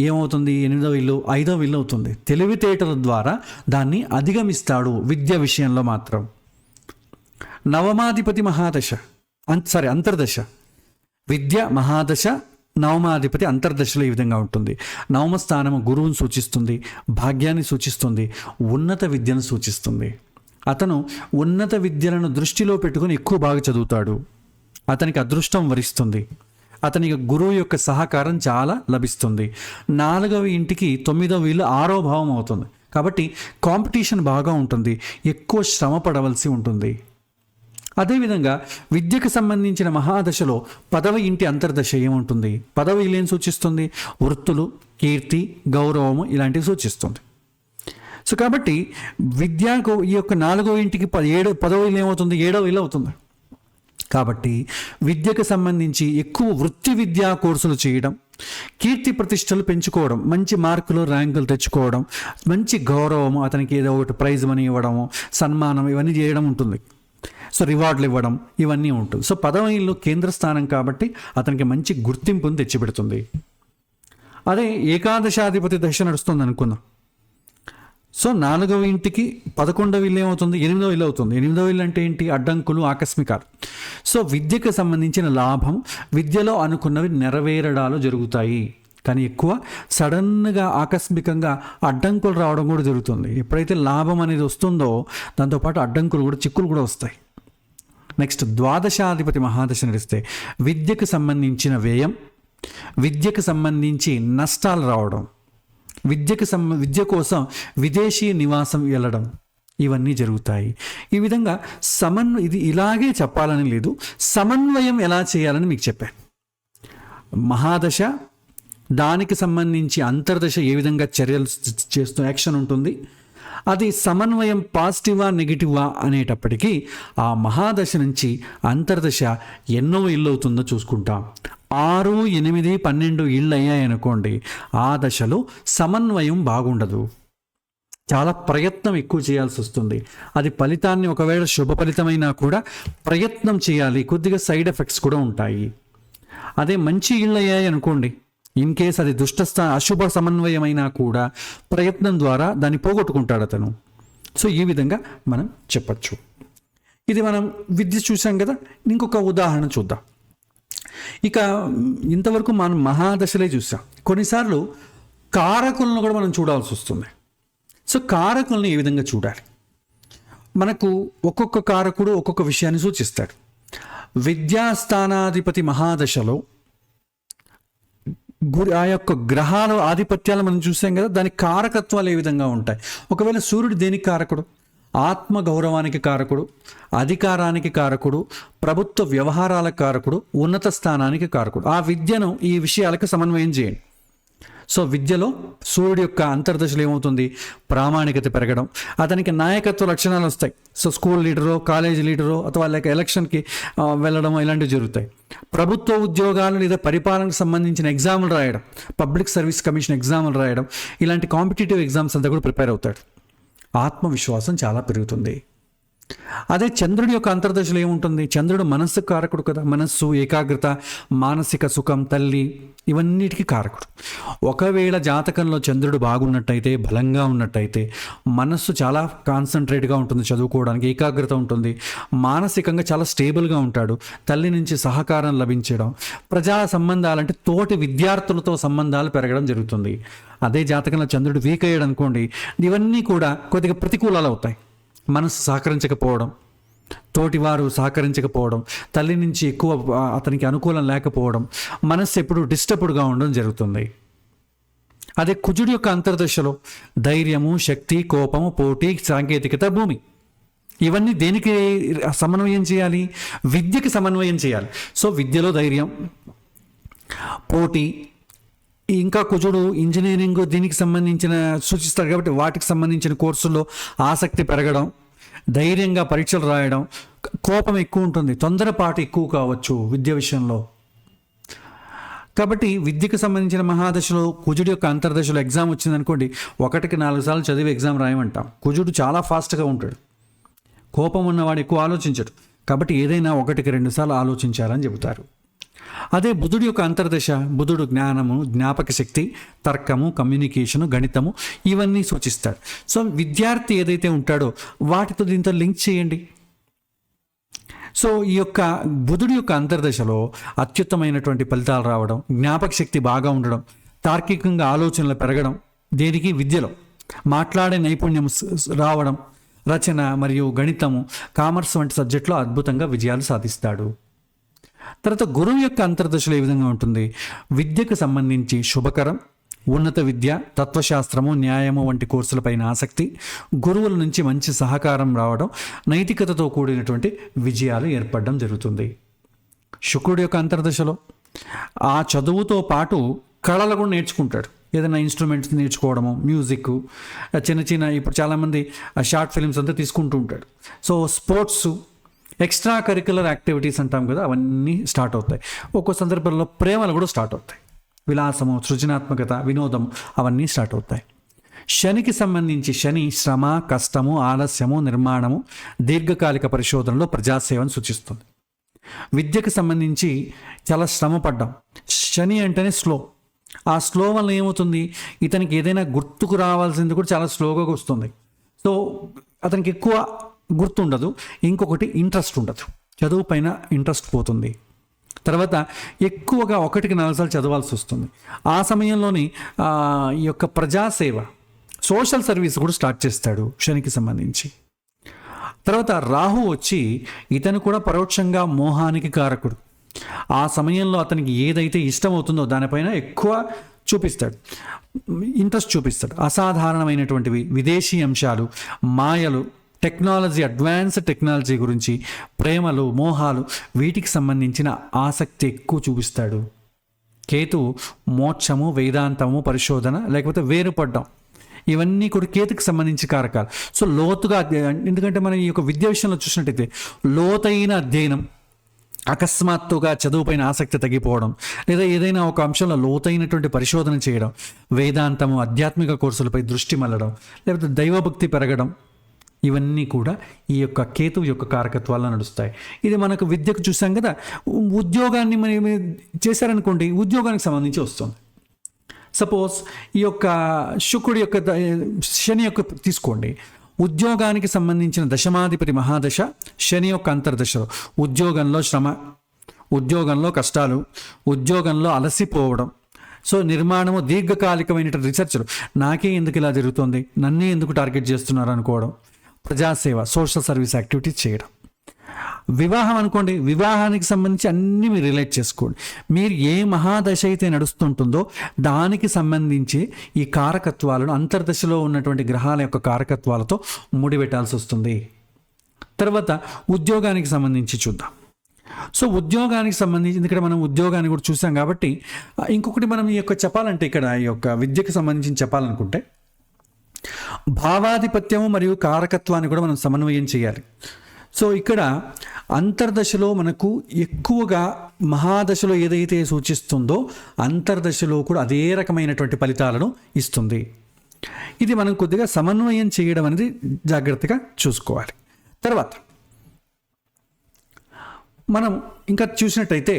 ఏమవుతుంది, 8వ ఇల్లు 5వ ఇల్లు అవుతుంది. తెలివితేటల ద్వారా దాన్ని అధిగమిస్తాడు విద్య విషయంలో మాత్రం. నవమాధిపతి మహాదశ అంతర్దశ. విద్య మహాదశ, నవమాధిపతి అంతర్దశలో ఈ విధంగా ఉంటుంది. నవమ స్థానము గురువును సూచిస్తుంది, భాగ్యాన్ని సూచిస్తుంది, ఉన్నత విద్యను సూచిస్తుంది. అతను ఉన్నత విద్యలను దృష్టిలో పెట్టుకుని ఎక్కువ బాగా చదువుతాడు. అతనికి అదృష్టం వరిస్తుంది. అతనికి గురువు యొక్క సహకారం చాలా లభిస్తుంది. 4వ ఇంటికి 9వ ఇల్లు 6వ భావం అవుతుంది. కాబట్టి కాంపిటీషన్ బాగా ఉంటుంది, ఎక్కువ శ్రమ పడవలసి ఉంటుంది. అదేవిధంగా విద్యకు సంబంధించిన మహాదశలో 10వ ఇంటి అంతర్దశ ఏముంటుంది, 10వ ఇల్లు ఏం సూచిస్తుంది, వృత్తులు, కీర్తి, గౌరవము ఇలాంటివి సూచిస్తుంది. సో కాబట్టి విద్యకు ఈ యొక్క 4వ ఇంటికి 10వ ఇల్లు ఏమవుతుంది, 7వ ఇల్లు అవుతుంది. కాబట్టి విద్యకు సంబంధించి ఎక్కువ వృత్తి విద్యా కోర్సులు చేయడం, కీర్తి ప్రతిష్టలు పెంచుకోవడం, మంచి మార్కులు ర్యాంకులు తెచ్చుకోవడం, మంచి గౌరవము, అతనికి ఏదో ఒకటి ప్రైజ్ మనీ ఇవ్వడము, సన్మానం ఇవన్నీ చేయడం ఉంటుంది. సో రివార్డులు ఇవ్వడం ఇవన్నీ ఉంటుంది. సో 10వ ఇల్లు కేంద్ర స్థానం కాబట్టి అతనికి మంచి గుర్తింపును తెచ్చిపెడుతుంది. అదే ఏకాదశాధిపతి దశ నడుస్తుంది అనుకుందాం. సో 4వ ఇంటికి 11వ ఇల్లు ఏమవుతుంది, 8వ ఇల్లు అవుతుంది. 8వ ఇల్లు అంటే ఏంటి, అడ్డంకులు, ఆకస్మికాలు. సో విద్యకు సంబంధించిన లాభం, విద్యలో అనుకున్నవి నెరవేరడాలు జరుగుతాయి. కానీ ఎక్కువ సడన్గా ఆకస్మికంగా అడ్డంకులు రావడం కూడా జరుగుతుంది. ఎప్పుడైతే లాభం అనేది వస్తుందో దాంతోపాటు అడ్డంకులు కూడా, చిక్కులు కూడా వస్తాయి. నెక్స్ట్ ద్వాదశాధిపతి మహాదశ నడిస్తే విద్యకు సంబంధించిన వ్యయం, విద్యకు సంబంధించి నష్టాలు రావడం, విద్య కోసం విదేశీ నివాసం వెళ్ళడం ఇవన్నీ జరుగుతాయి. ఈ విధంగా ఇది ఇలాగే చెప్పాలని లేదు, సమన్వయం ఎలా చేయాలని మీకు చెప్పాను. మహాదశ దానికి సంబంధించి అంతర్దశ ఏ విధంగా చర్యలు చేస్తూ యాక్షన్ ఉంటుంది, అది సమన్వయం పాజిటివా నెగిటివా అనేటప్పటికీ ఆ మహాదశ నుంచి అంతర్దశ ఎన్నో ఇల్లు అవుతుందో చూసుకుంటాం. 6, 8, 12 ఇళ్ళు అయ్యాయనుకోండి, ఆ దశలో సమన్వయం బాగుండదు. చాలా ప్రయత్నం ఎక్కువ చేయాల్సి వస్తుంది. అది ఫలితాన్ని ఒకవేళ శుభ ఫలితమైనా కూడా ప్రయత్నం చేయాలి, కొద్దిగా సైడ్ ఎఫెక్ట్స్ కూడా ఉంటాయి. అదే మంచి ఇళ్ళు అయ్యాయి అనుకోండి, ఇన్ కేస్ అది అశుభ సమన్వయమైనా కూడా ప్రయత్నం ద్వారా దాన్ని పోగొట్టుకుంటాడు అతను. సో ఈ విధంగా మనం చెప్పచ్చు. ఇది మనం విద్య చూసాం కదా. ఇంకొక ఉదాహరణ చూద్దాం. ఇక ఇంతవరకు మనం మహాదశలే చూసాం. కొన్నిసార్లు కారకులను కూడా మనం చూడాల్సి వస్తుంది. సో కారకులను ఏ విధంగా చూడాలి, మనకు ఒక్కొక్క కారకుడు ఒక్కొక్క విషయాన్ని సూచిస్తాడు. విద్యాస్థానాధిపతి మహాదశలో ఆ యొక్క గ్రహాల ఆధిపత్యాలు మనం చూసాం కదా, దాని కారకత్వాలు ఏ విధంగా ఉంటాయి. ఒకవేళ సూర్యుడు దేనికి కారకుడు, ఆత్మ గౌరవానికి కారకుడు, అధికారానికి కారకుడు, ప్రభుత్వ వ్యవహారాల కారకుడు, ఉన్నత స్థానానికి కారకుడు. ఆ విద్యను ఈ విషయాలకు సమన్వయం చేయండి. సో విద్యలో సూర్యుడి యొక్క అంతర్దశలో ఏమవుతుంది, ప్రామాణికత పెరగడం, అతనికి నాయకత్వ లక్షణాలు వస్తాయి. సో స్కూల్ లీడరో, కాలేజ్ లీడరో, ಅಥವಾ లేక ఎలక్షన్కి వెళ్ళడం ఇలాంటివి జరుగుతాయి. ప్రభుత్వ ఉద్యోగాలు లేదా పరిపాలనకు సంబంధించిన ఎగ్జాములు రాయడం, పబ్లిక్ సర్వీస్ కమిషన్ ఎగ్జాములు రాయడం, ఇలాంటి కాంపిటేటివ్ ఎగ్జామ్స్ అంతా కూడా ప్రిపేర్ అవుతాడు. ఆత్మవిశ్వాసం చాలా పెరుగుతుంది. అదే చంద్రుడి యొక్క అంతర్దశలో ఏముంటుంది, చంద్రుడు మనస్సు కారకుడు కదా. మనస్సు, ఏకాగ్రత, మానసిక సుఖం, తల్లి, ఇవన్నిటికీ కారకుడు. ఒకవేళ జాతకంలో చంద్రుడు బాగున్నట్టయితే, బలంగా ఉన్నట్టయితే మనస్సు చాలా కాన్సన్ట్రేట్గా ఉంటుంది, చదువుకోవడానికి ఏకాగ్రత ఉంటుంది, మానసికంగా చాలా స్టేబుల్గా ఉంటాడు. తల్లి నుంచి సహకారం లభించడం, ప్రజా సంబంధాలంటే తోటి విద్యార్థులతో సంబంధాలు పెరగడం జరుగుతుంది. అదే జాతకంలో చంద్రుడు వీక్ అయ్యాడు అనుకోండి, ఇవన్నీ కూడా కొద్దిగా ప్రతికూలాలు అవుతాయి. మనసు సహకరించకపోవడం, తోటివారు సహకరించకపోవడం, తల్లి నుంచి ఎక్కువ అతనికి అనుకూలం లేకపోవడం, మనస్సు ఎప్పుడు డిస్టర్బ్డ్గా ఉండడం జరుగుతుంది. అదే కుజుడి యొక్క అంతర్దశలో ధైర్యము, శక్తి, కోపము, పోటీ, సాంకేతికత, భూమి, ఇవన్నీ దేనికి సమన్వయం చేయాలి, విద్యకి సమన్వయం చేయాలి. సో విద్యలో ధైర్యం, పోటీ, ఇంకా కుజుడు ఇంజనీరింగ్ దీనికి సంబంధించిన సూచిస్తాడు కాబట్టి వాటికి సంబంధించిన కోర్సుల్లో ఆసక్తి పెరగడం, ధైర్యంగా పరీక్షలు రాయడం, కోపం ఎక్కువ ఉంటుంది, తొందరపాటు ఎక్కువ కావచ్చు విద్య విషయంలో. కాబట్టి విద్యకు సంబంధించిన మహాదశలో కుజుడు యొక్క అంతర్దశలో ఎగ్జామ్ వచ్చిందనుకోండి, 1కి 4 సార్లు చదివి ఎగ్జామ్ రాయమంటాం. కుజుడు చాలా ఫాస్ట్గా ఉంటాడు, కోపం ఉన్నవాడు ఎక్కువ ఆలోచించడు. కాబట్టి ఏదైనా 1కి 2 సార్లు ఆలోచించాలని చెబుతారు. అదే బుధుడి యొక్క అంతర్దశ, బుధుడు జ్ఞానము, జ్ఞాపక శక్తి, తర్కము, కమ్యూనికేషను, గణితము, ఇవన్నీ సూచిస్తాడు. సో విద్యార్థి ఏదైతే ఉంటాడో వాటితో దీంతో లింక్ చేయండి. సో ఈ యొక్క బుధుడి యొక్క అంతర్దశలో అత్యుత్తమైనటువంటి ఫలితాలు రావడం, జ్ఞాపక శక్తి బాగా ఉండడం, తార్కికంగా ఆలోచనలు పెరగడం, దేనికి విద్యలో మాట్లాడే నైపుణ్యం రావడం, రచన మరియు గణితము, కామర్స్ వంటి సబ్జెక్టులో అద్భుతంగా విజయాలు సాధిస్తాడు. తర్వాత గురువు యొక్క అంతర్దశలో ఏ విధంగా ఉంటుంది, విద్యకు సంబంధించి శుభకరం, ఉన్నత విద్య, తత్వశాస్త్రము, న్యాయము వంటి కోర్సులపైన ఆసక్తి, గురువుల నుంచి మంచి సహకారం రావడం, నైతికతతో కూడినటువంటి విజయాలు ఏర్పడడం జరుగుతుంది. శుక్రుడి యొక్క అంతర్దశలో ఆ చదువుతో పాటు కళలు కూడా నేర్చుకుంటాడు. ఏదైనా ఇన్స్ట్రుమెంట్స్ నేర్చుకోవడము, మ్యూజిక్, చిన్న చిన్న ఇప్పుడు చాలామంది షార్ట్ ఫిల్మ్స్ అంతా తీసుకుంటూ ఉంటాడు. So sports, extra curricular activities అంటాం కదా, అవన్నీ స్టార్ట్ అవుతాయి. ఒక్కో సందర్భంలో ప్రేమలు కూడా స్టార్ట్ అవుతాయి. విలాసము, సృజనాత్మకత, వినోదం, అవన్నీ స్టార్ట్ అవుతాయి. శనికి సంబంధించి శని శ్రమ, కష్టము, ఆలస్యము, నిర్మాణము, దీర్ఘకాలిక పరిశోధనలో ప్రజాసేవను సూచిస్తుంది. విద్యకు సంబంధించి చాలా శ్రమ పడ్డాం. శని అంటేనే స్లో. ఆ స్లో వల్ల ఏమవుతుంది, ఇతనికి ఏదైనా గుర్తుకు రావాల్సింది కూడా చాలా స్లోగా వస్తుంది. సో అతనికి ఎక్కువ గుర్తుండదు. ఇంకొకటి ఇంట్రెస్ట్ ఉండదు, చదువు పైన ఇంట్రెస్ట్ పోతుంది. తర్వాత ఎక్కువగా 1కి 4 సార్లు చదవాల్సి వస్తుంది. ఆ సమయంలోని ఈ యొక్క ప్రజాసేవ, సోషల్ సర్వీస్ కూడా స్టార్ట్ చేస్తాడు శనికి సంబంధించి. తర్వాత రాహు వచ్చి ఇతను కూడా పరోక్షంగా మోహానికి కారకుడు. ఆ సమయంలో అతనికి ఏదైతే ఇష్టమవుతుందో దానిపైన ఎక్కువ చూపిస్తాడు, ఇంట్రెస్ట్ చూపిస్తాడు. అసాధారణమైనటువంటివి, విదేశీ అంశాలు, మాయలు, టెక్నాలజీ, అడ్వాన్స్డ్ టెక్నాలజీ గురించి, ప్రేమలు, మోహాలు, వీటికి సంబంధించిన ఆసక్తి ఎక్కువ చూపిస్తాడు. కేతు మోక్షము, వేదాంతము, పరిశోధన, లేకపోతే వేరుపడ్డం, ఇవన్నీ కూడా కేతుకి సంబంధించి కారకాలు. సో లోతుగా, ఎందుకంటే మనం ఈ యొక్క విద్య విషయంలో చూసినట్టయితే లోతైన అధ్యయనం, అకస్మాత్తుగా చదువుపైన ఆసక్తి తగ్గిపోవడం, లేదా ఏదైనా ఒక అంశంలో లోతైనటువంటి పరిశోధన చేయడం, వేదాంతము, ఆధ్యాత్మిక కోర్సులపై దృష్టి మళ్ళడం, లేకపోతే దైవభక్తి పెరగడం, ఇవన్నీ కూడా ఈ యొక్క కేతువు యొక్క కారకత్వాల్లో నడుస్తాయి. ఇది మనకు విద్యకు చూసాం కదా. ఉద్యోగాన్ని మనం చేశారనుకోండి, ఉద్యోగానికి సంబంధించి వస్తుంది. సపోజ్ ఈ యొక్క శుక్రుడి యొక్క శని యొక్క తీసుకోండి, ఉద్యోగానికి సంబంధించిన దశమాధిపతి మహాదశ శని యొక్క అంతర్దశలో ఉద్యోగంలో శ్రమ, ఉద్యోగంలో కష్టాలు, ఉద్యోగంలో అలసిపోవడం, సో నిర్మాణము, దీర్ఘకాలికమైన రీసెర్చ్లు, నాకే ఎందుకు ఇలా జరుగుతుంది, నన్నే ఎందుకు టార్గెట్ చేస్తున్నారు అనుకోవడం, ప్రజాసేవ, సోషల్ సర్వీస్ యాక్టివిటీస్ చేయడం. వివాహం అనుకోండి, వివాహానికి సంబంధించి అన్నీ మీరు రిలేట్ చేసుకోండి. మీరు ఏ మహాదశ అయితే నడుస్తుంటుందో దానికి సంబంధించి ఈ కారకత్వాలను అంతర్దశలో ఉన్నటువంటి గ్రహాల యొక్క కారకత్వాలతో ముడిపెట్టాల్సి వస్తుంది. తర్వాత ఉద్యోగానికి సంబంధించి చూద్దాం. సో ఉద్యోగానికి సంబంధించి ఇక్కడ మనం ఉద్యోగాన్ని కూడా చూసాం కాబట్టి ఇంకొకటి మనం ఈ యొక్క చెప్పాలంటే ఇక్కడ ఈ యొక్క విద్యకు సంబంధించి చెప్పాలనుకుంటే భావాధిపత్యము మరియు కారకత్వాన్ని కూడా మనం సమన్వయం చేయాలి. సో ఇక్కడ అంతర్దశలో మనకు ఎక్కువగా మహాదశలో ఏదైతే సూచిస్తుందో అంతర్దశలో కూడా అదే రకమైనటువంటి ఫలితాలను ఇస్తుంది. ఇది మనం కొద్దిగా సమన్వయం చేయడం అనేది జాగ్రత్తగా చూసుకోవాలి. తర్వాత మనం ఇంకా చూసినట్టయితే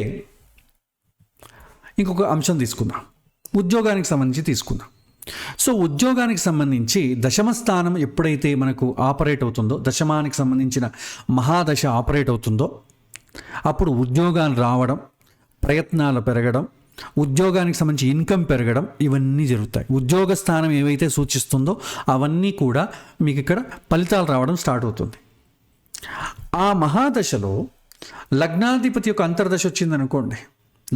ఇంకొక అంశం తీసుకుందాం, ఉద్యోగానికి సంబంధించి తీసుకుందాం. సో ఉద్యోగానికి సంబంధించి దశమ స్థానం ఎప్పుడైతే మనకు ఆపరేట్ అవుతుందో, దశమానికి సంబంధించిన మహాదశ ఆపరేట్ అవుతుందో అప్పుడు ఉద్యోగాలు రావడం, ప్రయత్నాలు పెరగడం, ఉద్యోగానికి సంబంధించి ఇన్కమ్ పెరగడం ఇవన్నీ జరుగుతాయి. ఉద్యోగ స్థానం ఏవైతే సూచిస్తుందో అవన్నీ కూడా మీకు ఇక్కడ ఫలితాలు రావడం స్టార్ట్ అవుతుంది. ఆ మహాదశలో లగ్నాధిపతి యొక్క అంతర్దశ వచ్చిందనుకోండి,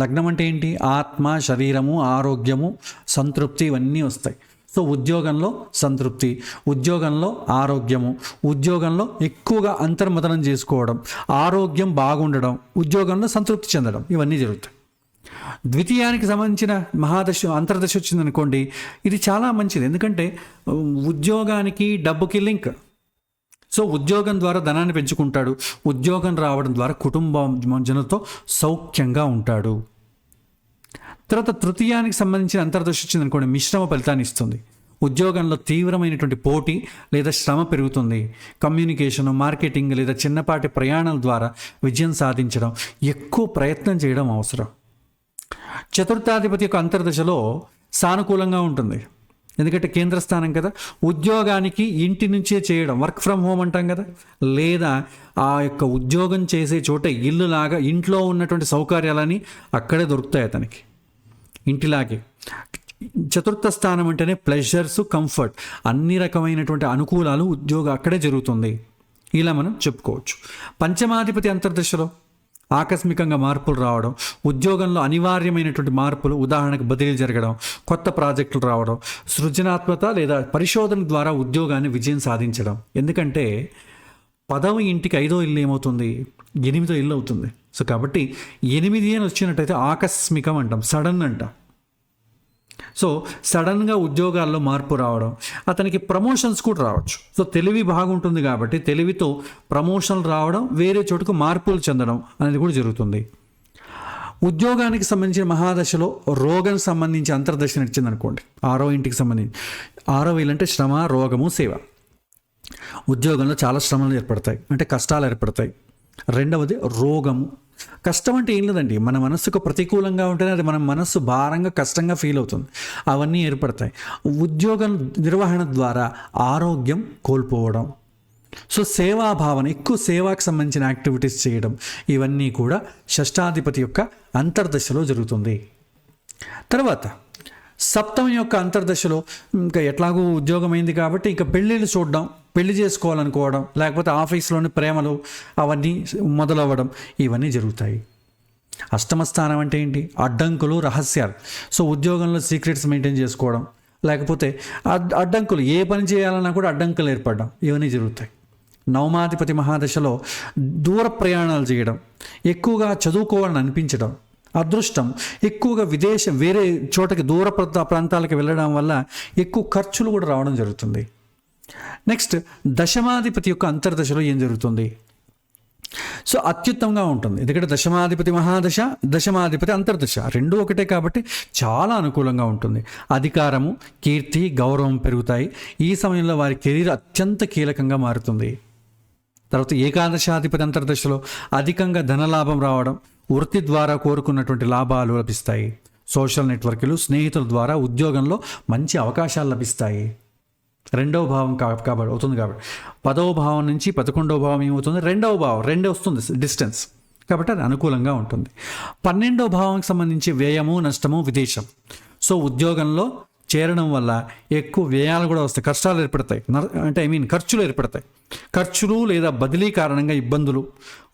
లగ్నం అంటే ఏంటి? ఆత్మ, శరీరము, ఆరోగ్యము, సంతృప్తి ఇవన్నీ వస్తాయి. సో ఉద్యోగంలో సంతృప్తి, ఉద్యోగంలో ఆరోగ్యము, ఉద్యోగంలో ఎక్కువగా అంతర్మథనం చేసుకోవడం, ఆరోగ్యం బాగుండడం, ఉద్యోగంలో సంతృప్తి చెందడం ఇవన్నీ జరుగుతాయి. ద్వితీయానికి సంబంధించిన మహాదశ అంతర్దశ వచ్చిందనుకోండి, ఇది చాలా మంచిది. ఎందుకంటే ఉద్యోగానికి డబ్బుకి లింక్. సో ఉద్యోగం ద్వారా ధనాన్ని పెంచుకుంటాడు, ఉద్యోగం రావడం ద్వారా కుటుంబం జనులతో సౌఖ్యంగా ఉంటాడు. తర్వాత తృతీయానికి సంబంధించిన అంతర్దశ వచ్చిందనుకోండి, మిశ్రమ ఫలితాన్ని ఇస్తుంది. ఉద్యోగంలో తీవ్రమైనటువంటి పోటీ లేదా శ్రమ పెరుగుతుంది. కమ్యూనికేషన్, మార్కెటింగ్ లేదా చిన్నపాటి ప్రయాణాల ద్వారా విజయం సాధించడం, ఎక్కువ ప్రయత్నం చేయడం అవసరం. చతుర్థాధిపతి యొక్క అంతర్దశలో సానుకూలంగా ఉంటుంది, ఎందుకంటే కేంద్ర స్థానం కదా. ఉద్యోగానికి ఇంటి నుంచే చేయడం, వర్క్ ఫ్రమ్ హోమ్ అంటాం కదా, లేదా ఆ యొక్క ఉద్యోగం చేసే చోట ఇల్లులాగా ఇంట్లో ఉన్నటువంటి సౌకర్యాలని అక్కడే దొరుకుతాయి అతనికి, ఇంటిలాగే. చతుర్థ స్థానం అంటేనే ప్లెజర్స్, కంఫర్ట్, అన్ని రకమైనటువంటి అనుకూలాలు ఉద్యోగం అక్కడే జరుగుతుంది. ఇలా మనం చెప్పుకోవచ్చు. పంచమాధిపతి అంతర్దశలో ఆకస్మికంగా మార్పులు రావడం, ఉద్యోగంలో అనివార్యమైనటువంటి మార్పులు, ఉదాహరణకు బదిలీ జరగడం, కొత్త ప్రాజెక్టులు రావడం, సృజనాత్మక లేదా పరిశోధన ద్వారా ఉద్యోగాన్ని విజయం సాధించడం. ఎందుకంటే 10వ ఇంటికి 5వ ఇల్లు ఏమవుతుంది? 8వ ఇల్లు అవుతుంది. సో కాబట్టి 8 అని వచ్చినట్టయితే ఆకస్మికం అంటాం, సడన్ అంటాం. సో సడన్గా ఉద్యోగాల్లో మార్పు రావడం, అతనికి ప్రమోషన్స్ కూడా రావచ్చు. సో తెలివి బాగుంటుంది కాబట్టి తెలివితో ప్రమోషన్లు రావడం, వేరే చోటుకు మార్పులు చెందడం అనేది కూడా జరుగుతుంది. ఉద్యోగానికి సంబంధించిన మహాదశలో రోగం సంబంధించి అంతర్దశ నడిచిందనుకోండి, 6వ ఇంటికి సంబంధించి, 6వ ఇల్లు అంటే శ్రమ, రోగము, సేవ. ఉద్యోగంలో చాలా శ్రమలు ఏర్పడతాయి, అంటే కష్టాలు ఏర్పడతాయి. రెండవది రోగము. కష్టం అంటే ఏం లేదండి, మన మనస్సుకు ప్రతికూలంగా ఉంటేనే అది మన మనస్సు భారంగా కష్టంగా ఫీల్ అవుతుంది, అవన్నీ ఏర్పడతాయి. ఉద్యోగం నిర్వహణ ద్వారా ఆరోగ్యం కోల్పోవడం, సో సేవాభావన, ఎక్కువ సేవాకు సంబంధించిన యాక్టివిటీస్ చేయడం, ఇవన్నీ కూడా షష్టాధిపతి యొక్క అంతర్దశలో జరుగుతుంది. తర్వాత సప్తమ యొక్క అంతర్దశలో ఇంకా ఎట్లాగూ ఉద్యోగం అయింది కాబట్టి ఇంకా పెళ్ళిళ్ళు చూడడం, పెళ్లి చేసుకోవాలనుకోవడం, లేకపోతే ఆఫీస్లోని ప్రేమలు అవన్నీ మొదలవ్వడం, ఇవన్నీ జరుగుతాయి. అష్టమ స్థానం అంటే ఏంటి? అడ్డంకులు, రహస్యాలు. సో ఉద్యోగంలో సీక్రెట్స్ మెయింటైన్ చేసుకోవడం, లేకపోతే అడ్డంకులు, ఏ పని చేయాలన్నా కూడా అడ్డంకులు ఏర్పడడం, ఇవన్నీ జరుగుతాయి. నవమాధిపతి మహాదశలో దూర ప్రయాణాలు చేయడం, ఎక్కువగా చదువుకోవాలని అనిపించడం, అదృష్టం, ఎక్కువగా వేరే చోటకి దూర ప్రాంతాలకు వెళ్ళడం వల్ల ఎక్కువ ఖర్చులు కూడా రావడం జరుగుతుంది. నెక్స్ట్ దశమాధిపతి యొక్క అంతర్దశలో ఏం జరుగుతుంది? సో అత్యుత్తమంగా ఉంటుంది, ఎందుకంటే దశమాధిపతి మహాదశ, దశమాధిపతి అంతర్దశ రెండూ ఒకటే కాబట్టి చాలా అనుకూలంగా ఉంటుంది. అధికారము, కీర్తి, గౌరవం పెరుగుతాయి. ఈ సమయంలో వారి కెరీర్ అత్యంత కీలకంగా మారుతుంది. తర్వాత ఏకాదశాధిపతి అంతర్దశలో అధికంగా ధనలాభం రావడం, వృత్తి ద్వారా కోరుకున్నటువంటి లాభాలు లభిస్తాయి. సోషల్ నెట్వర్క్లు, స్నేహితుల ద్వారా ఉద్యోగంలో మంచి అవకాశాలు లభిస్తాయి. 2వ భావం కాబట్టి అవుతుంది. కాబట్టి 10వ భావం నుంచి 11వ భావం ఏమవుతుంది? 2వ భావం, 2 వస్తుంది డిస్టెన్స్, కాబట్టి అది అనుకూలంగా ఉంటుంది. 12వ భావానికి సంబంధించి వ్యయము, నష్టము, విదేశం. సో ఉద్యోగంలో చేరడం వల్ల ఎక్కువ వ్యయాలు కూడా వస్తాయి, కష్టాలు ఏర్పడతాయి, అంటే ఖర్చులు ఏర్పడతాయి. ఖర్చులు లేదా బదిలీ కారణంగా ఇబ్బందులు,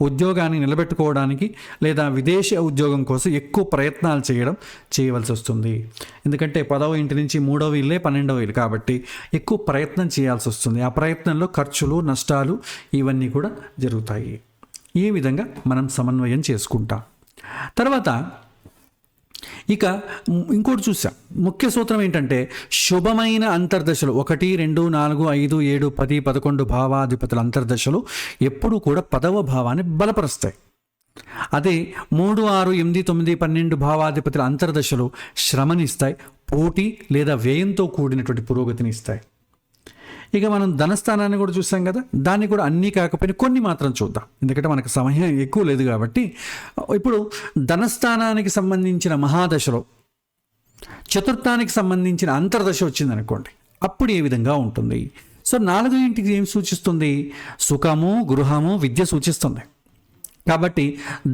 ఉద్యోగాన్ని నిలబెట్టుకోవడానికి లేదా విదేశీ ఉద్యోగం కోసం ఎక్కువ ప్రయత్నాలు చేయవలసి వస్తుంది. ఎందుకంటే 10వ ఇంటి నుంచి 3వ ఇల్లే 12వ ఇల్లు కాబట్టి ఎక్కువ ప్రయత్నం చేయాల్సి వస్తుంది. ఆ ప్రయత్నంలో ఖర్చులు, నష్టాలు ఇవన్నీ కూడా జరుగుతాయి. ఈ విధంగా మనం సమన్వయం చేసుకుంటాం. తర్వాత ఇక ఇంకోటి చూసాం. ముఖ్య సూత్రం ఏంటంటే శుభమైన అంతర్దశలు 1, 2, 4, 5, 7, 10, 11 భావాధిపతుల అంతర్దశలు ఎప్పుడూ కూడా 10వ భావాన్ని బలపరుస్తాయి. అదే 3, 6, 8, 9, 12 భావాధిపతుల అంతర్దశలు శ్రమనిస్తాయి, పోటీ లేదా వ్యయంతో కూడినటువంటి పురోగతిని ఇస్తాయి. ఇక మనం ధనస్థానాన్ని కూడా చూసాం కదా, దాన్ని కూడా అన్నీ కాకపోయినా కొన్ని మాత్రం చూద్దాం, ఎందుకంటే మనకు సమయం ఎక్కువ లేదు కాబట్టి. ఇప్పుడు ధనస్థానానికి సంబంధించిన మహాదశలో చతుర్థానికి సంబంధించిన అంతర్దశ వచ్చిందనుకోండి, అప్పుడు ఏ విధంగా ఉంటుంది? సో 4వ ఇంటికి ఏం సూచిస్తుంది? సుఖము, గృహము, విద్య సూచిస్తుంది. కాబట్టి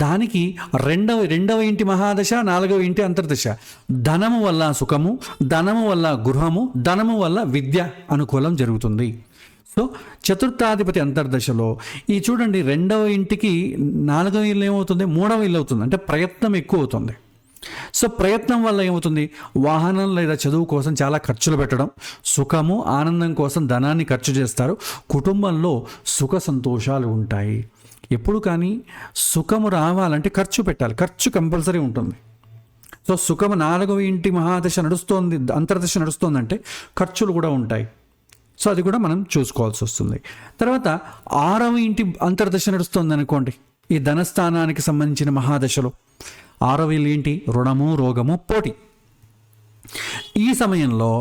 దానికి రెండవ ఇంటి మహాదశ, 4వ ఇంటి అంతర్దశ. ధనము వల్ల సుఖము, ధనము వల్ల గృహము, ధనము వల్ల విద్య అనుకూలం జరుగుతుంది. సో చతుర్థాధిపతి అంతర్దశలో ఈ చూడండి, 2వ ఇంటికి 4వ ఇల్లు ఏమవుతుంది? 3వ ఇల్లు అవుతుంది. అంటే ప్రయత్నం ఎక్కువ అవుతుంది. సో ప్రయత్నం వల్ల ఏమవుతుంది? వాహనం లేదా చదువు కోసం చాలా ఖర్చులు పెట్టడం, సుఖము, ఆనందం కోసం ధనాన్ని ఖర్చు చేస్తారు. కుటుంబంలో సుఖ సంతోషాలు ఉంటాయి. ఎప్పుడు కానీ సుఖము రావాలంటే ఖర్చు పెట్టాలి, ఖర్చు కంపల్సరీ ఉంటుంది. సో సుఖము 4వ ఇంటి మహాదశ నడుస్తోంది, అంతర్దశ నడుస్తోందంటే ఖర్చులు కూడా ఉంటాయి. సో అది కూడా మనం చూసుకోవాల్సి వస్తుంది. తర్వాత 6వ ఇంటి అంతర్దశ నడుస్తోంది అనుకోండి, ఈ ధనస్థానానికి సంబంధించిన మహాదశలో 6వ ఇల్లు ఏంటి? రుణము, రోగము, పోటీ. ఈ సమయంలో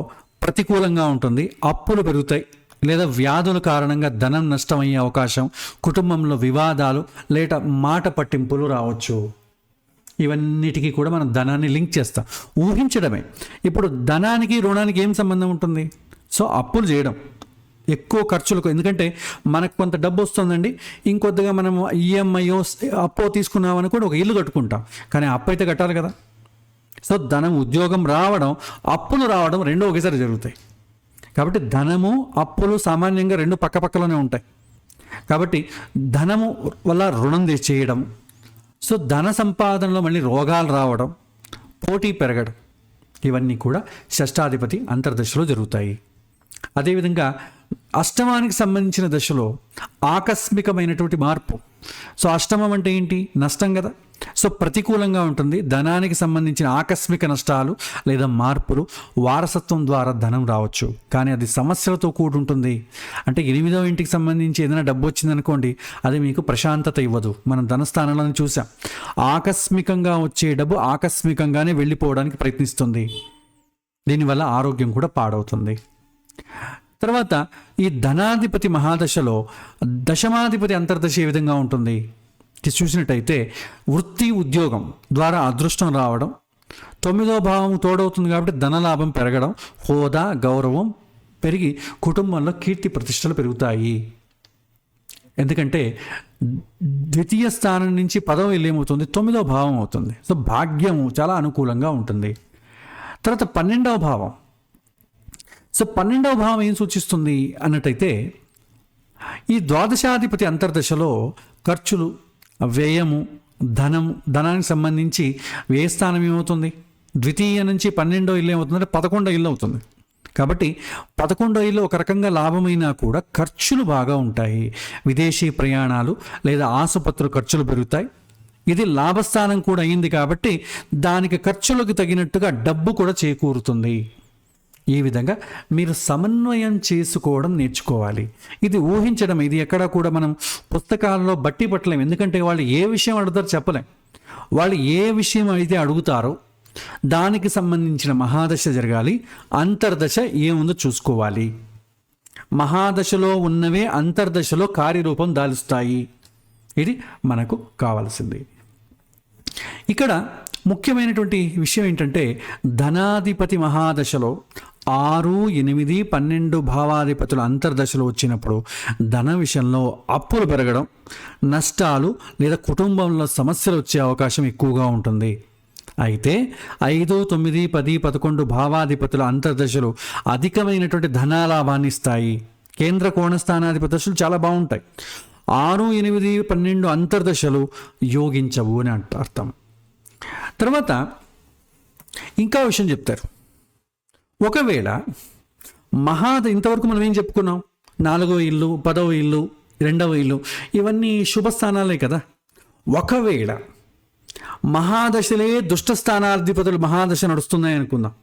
ప్రతికూలంగా ఉంటుంది, అప్పులు పెరుగుతాయి లేదా వ్యాధుల కారణంగా ధనం నష్టమయ్యే అవకాశం, కుటుంబంలో వివాదాలు లేదా మాట పట్టింపులు రావచ్చు. ఇవన్నిటికీ కూడా మనం ధనాన్ని లింక్ చేస్తాం, ఊహించడమే. ఇప్పుడు ధనానికి రుణానికి ఏం సంబంధం ఉంటుంది? సో అప్పులు చేయడం, ఎక్కువ ఖర్చులకు. ఎందుకంటే మనకు కొంత డబ్బు వస్తుందండి, ఇంకొద్దిగా మనం ఈఎంఐయో అప్పో తీసుకున్నామని కూడా ఒక ఇల్లు కట్టుకుంటాం, కానీ అప్పు అయితే కట్టాలి కదా. సో ధనం, ఉద్యోగం రావడం, అప్పులు రావడం రెండూ ఒకేసారి జరుగుతాయి. కాబట్టి ధనము, అప్పులు సామాన్యంగా రెండు పక్కపక్కలోనే ఉంటాయి. కాబట్టి ధనము వల్ల రుణం చేయడం, సో ధన సంపాదనలో మళ్ళీ రోగాలు రావడం, పోటీ పెరగడం, ఇవన్నీ కూడా షష్టాధిపతి అంతర్దశలో జరుగుతాయి. అదేవిధంగా అష్టమానికి సంబంధించిన దశలో ఆకస్మికమైనటువంటి మార్పు. సో అష్టమం అంటే ఏంటి? నష్టం కదా. సో ప్రతికూలంగా ఉంటుంది. ధనానికి సంబంధించిన ఆకస్మిక నష్టాలు లేదా మార్పులు, వారసత్వం ద్వారా ధనం రావచ్చు, కానీ అది సమస్యలతో కూడి ఉంటుంది. అంటే 8వ ఇంటికి సంబంధించి ఏదైనా డబ్బు వచ్చిందనుకోండి, అది మీకు ప్రశాంతత ఇవ్వదు. మనం ధనస్థానంలో చూసాం, ఆకస్మికంగా వచ్చే డబ్బు ఆకస్మికంగానే వెళ్ళిపోవడానికి ప్రయత్నిస్తుంది. దీనివల్ల ఆరోగ్యం కూడా పాడవుతుంది. తర్వాత ఈ ధనాధిపతి మహాదశలో దశమాధిపతి అంతర్దశ ఏ విధంగా ఉంటుంది చూసినట్టయితే, వృత్తి, ఉద్యోగం ద్వారా అదృష్టం రావడం, 9వ భావం తోడవుతుంది కాబట్టి ధనలాభం పెరగడం, హోదా, గౌరవం పెరిగి కుటుంబంలో కీర్తి ప్రతిష్టలు పెరుగుతాయి. ఎందుకంటే ద్వితీయ స్థానం నుంచి 10వ ఇల్లు ఏమవుతుంది? 9వ భావం అవుతుంది. సో భాగ్యము చాలా అనుకూలంగా ఉంటుంది. తర్వాత 12వ భావం. సో 12వ భావం ఏం సూచిస్తుంది అన్నట్టయితే, ఈ ద్వాదశాధిపతి అంతర్దశలో ఖర్చులు, వ్యయము, ధనానికి సంబంధించి వ్యయ స్థానం ఏమవుతుంది? ద్వితీయ నుంచి 12వ ఇల్లు ఏమవుతుందంటే 11వ ఇల్లు అవుతుంది. కాబట్టి 11వ ఇల్లు ఒక రకంగా లాభమైనా కూడా ఖర్చులు బాగా ఉంటాయి. విదేశీ ప్రయాణాలు లేదా ఆసుపత్రుల ఖర్చులు పెరుగుతాయి. ఇది లాభస్థానం కూడా అయింది కాబట్టి దానికి ఖర్చులకు తగినట్టుగా డబ్బు కూడా చేకూరుతుంది. ఈ విధంగా మీరు సమన్వయం చేసుకోవడం నేర్చుకోవాలి. ఇది ఊహించడం, ఇది ఎక్కడా కూడా మనం పుస్తకాల్లో బట్టి పట్టలేం. ఎందుకంటే వాళ్ళు ఏ విషయం అడుగుతారో చెప్పలేం. వాళ్ళు ఏ విషయం అయితే అడుగుతారో దానికి సంబంధించిన మహాదశ జరగాలి, అంతర్దశ ఏముందో చూసుకోవాలి. మహాదశలో ఉన్నవే అంతర్దశలో కార్యరూపం దాలుస్తాయి. ఇది మనకు కావాల్సింది. ఇక్కడ ముఖ్యమైనటువంటి విషయం ఏంటంటే, ధనాధిపతి మహాదశలో 6, 8, 12 భావాధిపతుల అంతర్దశలో వచ్చినప్పుడు ధన విషయంలో అప్పులు పెరగడం, నష్టాలు లేదా కుటుంబంలో సమస్యలు వచ్చే అవకాశం ఎక్కువగా ఉంటుంది. అయితే 5, 9, 10, 11 భావాధిపతుల అంతర్దశలు అధికమైనటువంటి ధనాలాభాన్ని ఇస్తాయి. కేంద్ర కోణస్థానాధిపతి దశలు చాలా బాగుంటాయి. 6, 8, 12 అంతర్దశలు యోగించవు అని అర్థం. తర్వాత ఇంకా విషయం చెప్తారు. ఒకవేళ ఇంతవరకు మనం ఏం చెప్పుకున్నాం? 4వ ఇల్లు, 10వ ఇల్లు, 2వ ఇల్లు, ఇవన్నీ శుభస్థానాలే కదా. ఒకవేళ మహాదశలే దుష్ట స్థానాధిపతులు మహాదశ నడుస్తున్నాయి అనుకుందాం,